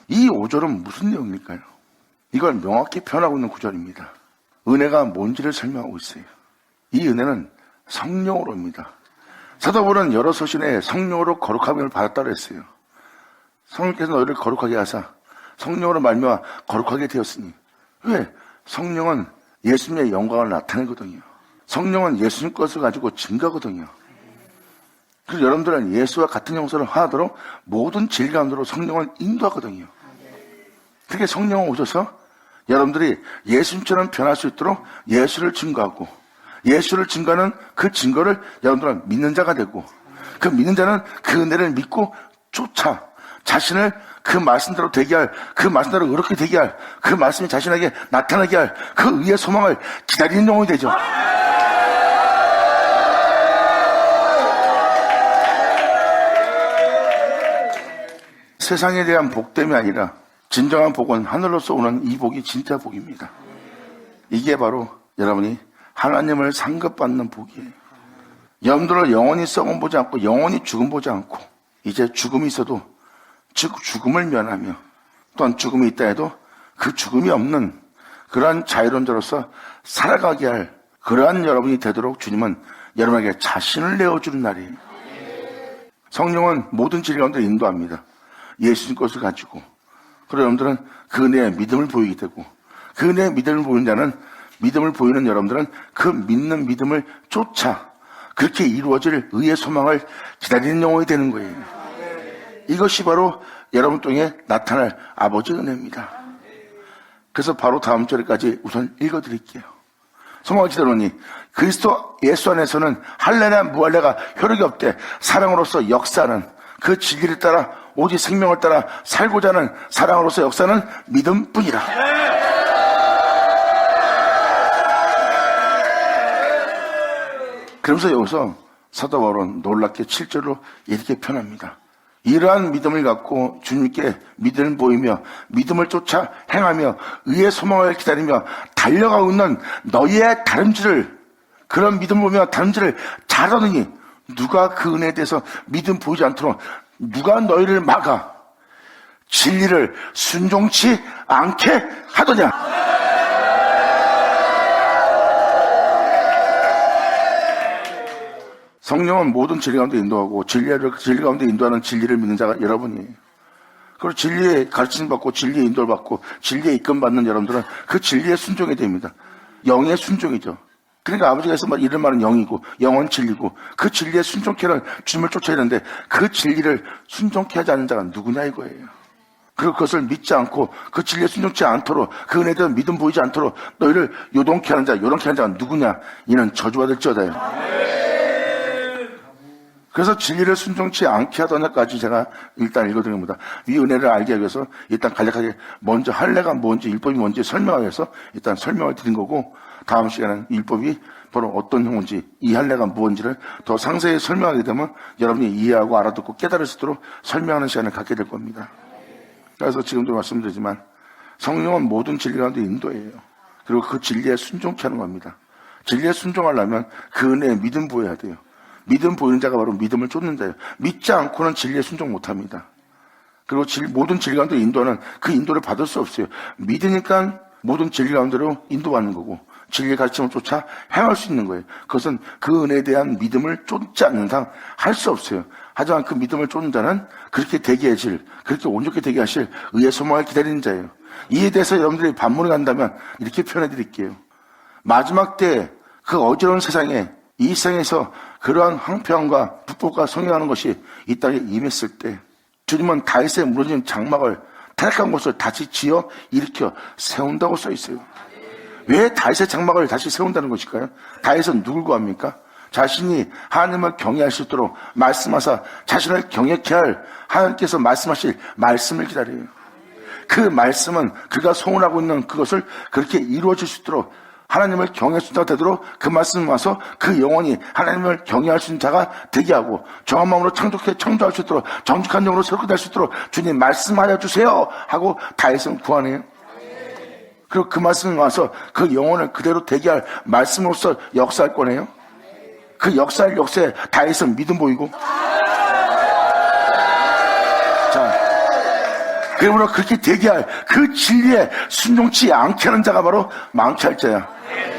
이 5절은 무슨 내용일까요? 이걸 명확히 표현하고 있는 구절입니다. 은혜가 뭔지를 설명하고 있어요. 이 은혜는 성령으로입니다. 사도 바울은 여러 서신에 성령으로 거룩함을 받았다고 했어요. 성령께서 너희를 거룩하게 하사 성령으로 말미암아 거룩하게 되었으니. 왜? 성령은 예수님의 영광을 나타내거든요. 성령은 예수님 것을 가지고 증거거든요. 그래서 여러분들은 예수와 같은 형상을 하도록 모든 진리 가운데로 성령을 인도하거든요. 그렇게 성령 오셔서 여러분들이 예수님처럼 변할 수 있도록 예수를 증거하고, 예수를 증거하는 그 증거를 여러분들은 믿는 자가 되고, 그 믿는 자는 그 은혜를 믿고 쫓아 자신을 그 말씀대로 되게 할, 그 말씀대로 의롭게 되게 할, 그 말씀이 자신에게 나타나게 할 그 의의 소망을 기다리는 영혼이 되죠. 세상에 대한 복됨이 아니라 진정한 복은 하늘로서 오는 이 복이 진짜 복입니다. 이게 바로 여러분이 하나님을 상급받는 복이에요. 여러분들을 영원히 썩음 보지 않고 영원히 죽음 보지 않고 이제 죽음이 있어도 즉 죽음을 면하며 또한 죽음이 있다 해도 그 죽음이 없는 그러한 자유론자로서 살아가게 할 그러한 여러분이 되도록 주님은 여러분에게 자신을 내어주는 날이에요. 성령은 모든 진리 가운데 인도합니다. 예수님 것을 가지고. 그리고 여러분들은 그 은혜의 믿음을 보이게 되고, 그 은혜의 믿음을 보이는 자는, 믿음을 보이는 여러분들은 그 믿는 믿음을 쫓아 그렇게 이루어질 의의 소망을 기다리는 영혼이 되는 거예요. 이것이 바로 여러분 통해 나타날 아버지의 은혜입니다. 그래서 바로 다음 절까지 우선 읽어드릴게요. 소망을 기다리니 그리스도 예수 안에서는 할례나 무할례가 효력이 없되 사랑으로서 역사는 그 진리를 따라 오직 생명을 따라 살고자 하는 사랑으로서 역사는 믿음뿐이라. 그러면서 여기서 사도 바울은 놀랍게 7절로 이렇게 표현합니다. 이러한 믿음을 갖고 주님께 믿음을 보이며 믿음을 쫓아 행하며 의의 소망을 기다리며 달려가고 있는 너희의 다름질을, 그런 믿음을 보며 다름질을 잘하느니 누가 그 은혜에 대해서 믿음 보이지 않도록 누가 너희를 막아 진리를 순종치 않게 하더냐. 성령은 모든 진리 가운데 인도하고 진리 가운데 인도하는 진리를 믿는 자가 여러분이에요. 그리고 진리의 가르침 받고 진리의 인도를 받고 진리의 이끌림 받는 여러분들은 그 진리에 순종해야 됩니다. 영의 순종이죠. 그러니까 아버지가 해서 이런 말은 영이고 영은 진리고 그 진리에 순종케는 주님을 쫓아야 되는데 그 진리를 순종케 하지 않는 자가 누구냐 이거예요. 그리고 그것을 믿지 않고 그 진리에 순종치 않도록 그 은혜에 대한 믿음 보이지 않도록 너희를 요동케 하는 자, 요동케 하는 자가 누구냐? 이는 저주받을지어다요. 그래서 진리를 순종치 않게 하더냐까지 제가 일단 읽어드린 겁니다. 이 은혜를 알게 하기 위해서 일단 간략하게 먼저 할례가 뭔지 율법이 뭔지 설명하기 위해서 일단 설명을 드린 거고, 다음 시간에는 율법이 바로 어떤 형인지 이 할례가 무엇인지를 더 상세히 설명하게 되면 여러분이 이해하고 알아듣고 깨달을 수 있도록 설명하는 시간을 갖게 될 겁니다. 그래서 지금도 말씀드리지만 성령은 모든 진리 가운데 인도예요. 그리고 그 진리에 순종케 하는 겁니다. 진리에 순종하려면 그 은혜에 믿음 보여야 돼요. 믿음 보이는 자가 바로 믿음을 쫓는 자예요. 믿지 않고는 진리에 순종 못합니다. 그리고 모든 진리 가운데 인도는 그 인도를 받을 수 없어요. 믿으니까 모든 진리 가운데로 인도받는 거고 진리의 가르침을 쫓아 행할 수 있는 거예요. 그것은 그 은혜에 대한 믿음을 쫓지 않는 상 할 수 없어요. 하지만 그 믿음을 쫓는 자는 그렇게 되게 하실, 그렇게 온전히 되게 하실 의의 소망을 기다리는 자예요. 이에 대해서 여러분들이 반문을 간다면 이렇게 표현해 드릴게요. 마지막 때 그 어지러운 세상에, 이 세상에서 그러한 황폐함과 불법과 성행하는 것이 이 땅에 임했을 때 주님은 다윗의 무너진 장막을 타락한 곳을 다시 지어 일으켜 세운다고 써 있어요. 왜 다윗의 장막을 다시 세운다는 것일까요? 다윗은 누굴 구합니까? 자신이 하나님을 경외할 수 있도록 말씀하사 자신을 경외케 할 하나님께서 말씀하실 말씀을 기다려요. 그 말씀은 그가 소원하고 있는 그것을 그렇게 이루어질 수 있도록 하나님을 경외할 수 있도록 되도록 그 말씀을 와서 그 영혼이 하나님을 경외할 수 있는 자가 되게 하고 정한 마음으로 창조할 수 있도록 정직한 영으로 새롭게 될 수 있도록 주님 말씀하여 주세요 하고 다윗은 구하네요. 그리고 그 말씀을 와서 그 영혼을 그대로 되게 할 말씀으로서 역사할 거네요. 그 역사의 역사에 다윗은 믿음 보이고, 자, 그러므로 그렇게 되게 할 그 진리에 순종치 않게 하는 자가 바로 망치할 자야.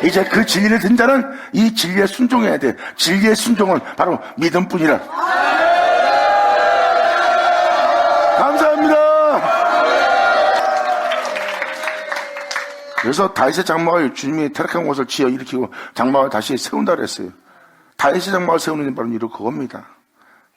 이제 그 진리를 든 자는 이 진리에 순종해야 돼. 진리의 순종은 바로 믿음뿐이라. 감사합니다. 그래서 다윗의 장막을 주님이 타락한 곳을 지어 일으키고 장막을 다시 세운다 그랬어요. 다윗의 장막을 세우는 게 바로 이런 그겁니다.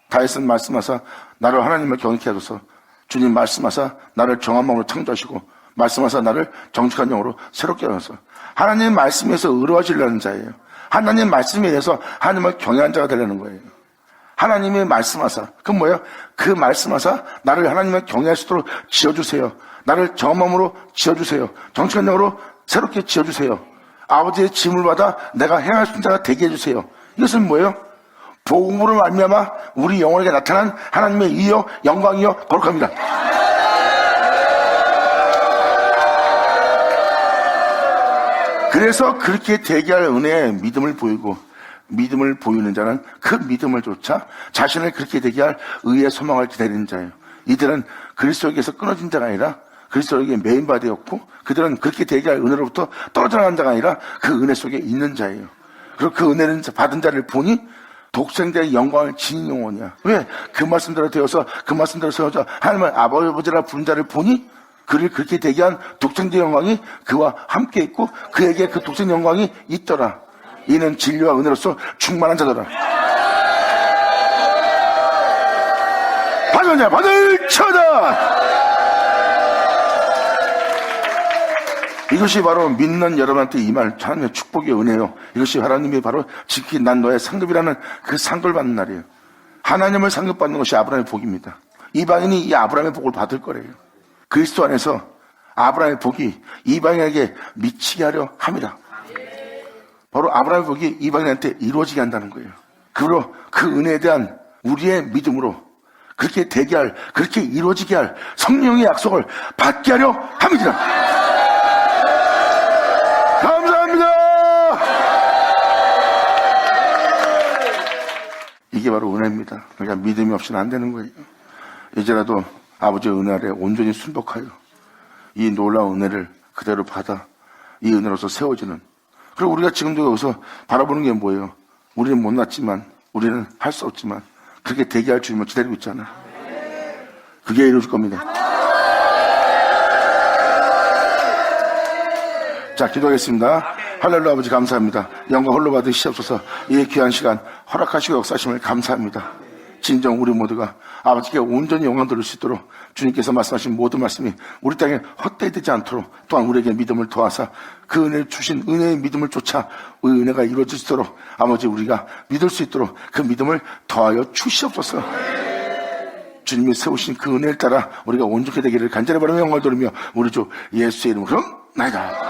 다윗은 말씀하사 나를 하나님을 경외케 하소서, 주님 말씀하사 나를 정한 마음으로 창조하시고 말씀하사 나를 정직한 영으로 새롭게 하소서. 하나님 말씀에서 의로워지려는 자예요. 하나님 말씀에 대해서 하나님을 경외한 자가 되려는 거예요. 하나님의 말씀하사, 그건 뭐예요? 그 말씀하사 나를 하나님을 경외할 수 있도록 지어주세요. 나를 정함으로 지어주세요. 정직한 영으로 새롭게 지어주세요. 아버지의 짐을 받아 내가 행할 수 있는 자가 되게 해주세요. 이것은 뭐예요? 복음으로 말미암아 우리 영혼에게 나타난 하나님의 의여 영광이여 거룩합니다. 그래서 그렇게 되게 할 은혜에 믿음을 보이고, 믿음을 보이는 자는 그 믿음을 쫓아 자신을 그렇게 되게 할 의의 소망을 기다리는 자예요. 이들은 그리스도에게서 끊어진 자가 아니라 그리스도에게 메인바 되었고, 그들은 그렇게 되게 할 은혜로부터 떨어져 나간 자가 아니라 그 은혜 속에 있는 자예요. 그리고 그 은혜를 받은 자를 보니 독생자의 영광을 지닌 영혼이야. 왜? 그 말씀대로 되어서 그 말씀대로 세워져 하나님을 아버지라 부른 자를 보니 그를 그렇게 되게 한 독생자의 영광이 그와 함께 있고 그에게 그 독생자의 영광이 있더라. 이는 진리와 은혜로서 충만한 자더라. 받은 자 받을 처다. 이것이 바로 믿는 여러분한테 임할 하나님의 축복의 은혜요. 이것이 하나님이 바로 지키 난 너의 상급이라는 그 상급을 받는 날이에요. 하나님을 상급받는 것이 아브라함의 복입니다. 이방인이 이 아브라함의 복을 받을 거래요. 그리스도 안에서 아브라함의 복이 이방인에게 미치게 하려 함이라. 바로 아브라함의 복이 이방인한테 이루어지게 한다는 거예요. 그리고 그 은혜에 대한 우리의 믿음으로 그렇게 되게 할, 그렇게 이루어지게 할 성령의 약속을 받게 하려 함이라. 감사합니다. 이게 바로 은혜입니다. 그러니까 믿음이 없이는 안 되는 거예요. 이제라도 아버지의 은혜 아래 온전히 순복하여 이 놀라운 은혜를 그대로 받아 이 은혜로서 세워지는. 그리고 우리가 지금도 여기서 바라보는 게 뭐예요? 우리는 못났지만, 우리는 할 수 없지만 그렇게 되게 할 주님을 기다리고 있잖아. 그게 이루어질 겁니다. 자, 기도하겠습니다. 할렐루야. 아버지 감사합니다. 영광 홀로 받으시옵소서. 이 귀한 시간 허락하시고 역사하심을 감사합니다. 진정 우리 모두가 아버지께 온전히 영광 돌릴 수 있도록 주님께서 말씀하신 모든 말씀이 우리 땅에 헛되이 되지 않도록, 또한 우리에게 믿음을 도와서 그 은혜를 주신 은혜의 믿음을 쫓아 그 은혜가 이루어질 수 있도록 아버지 우리가 믿을 수 있도록 그 믿음을 더하여 주시옵소서. 주님이 세우신 그 은혜를 따라 우리가 온전히 되기를 간절히 바라며 영광을 돌리며 우리 주 예수의 이름으로 나이다.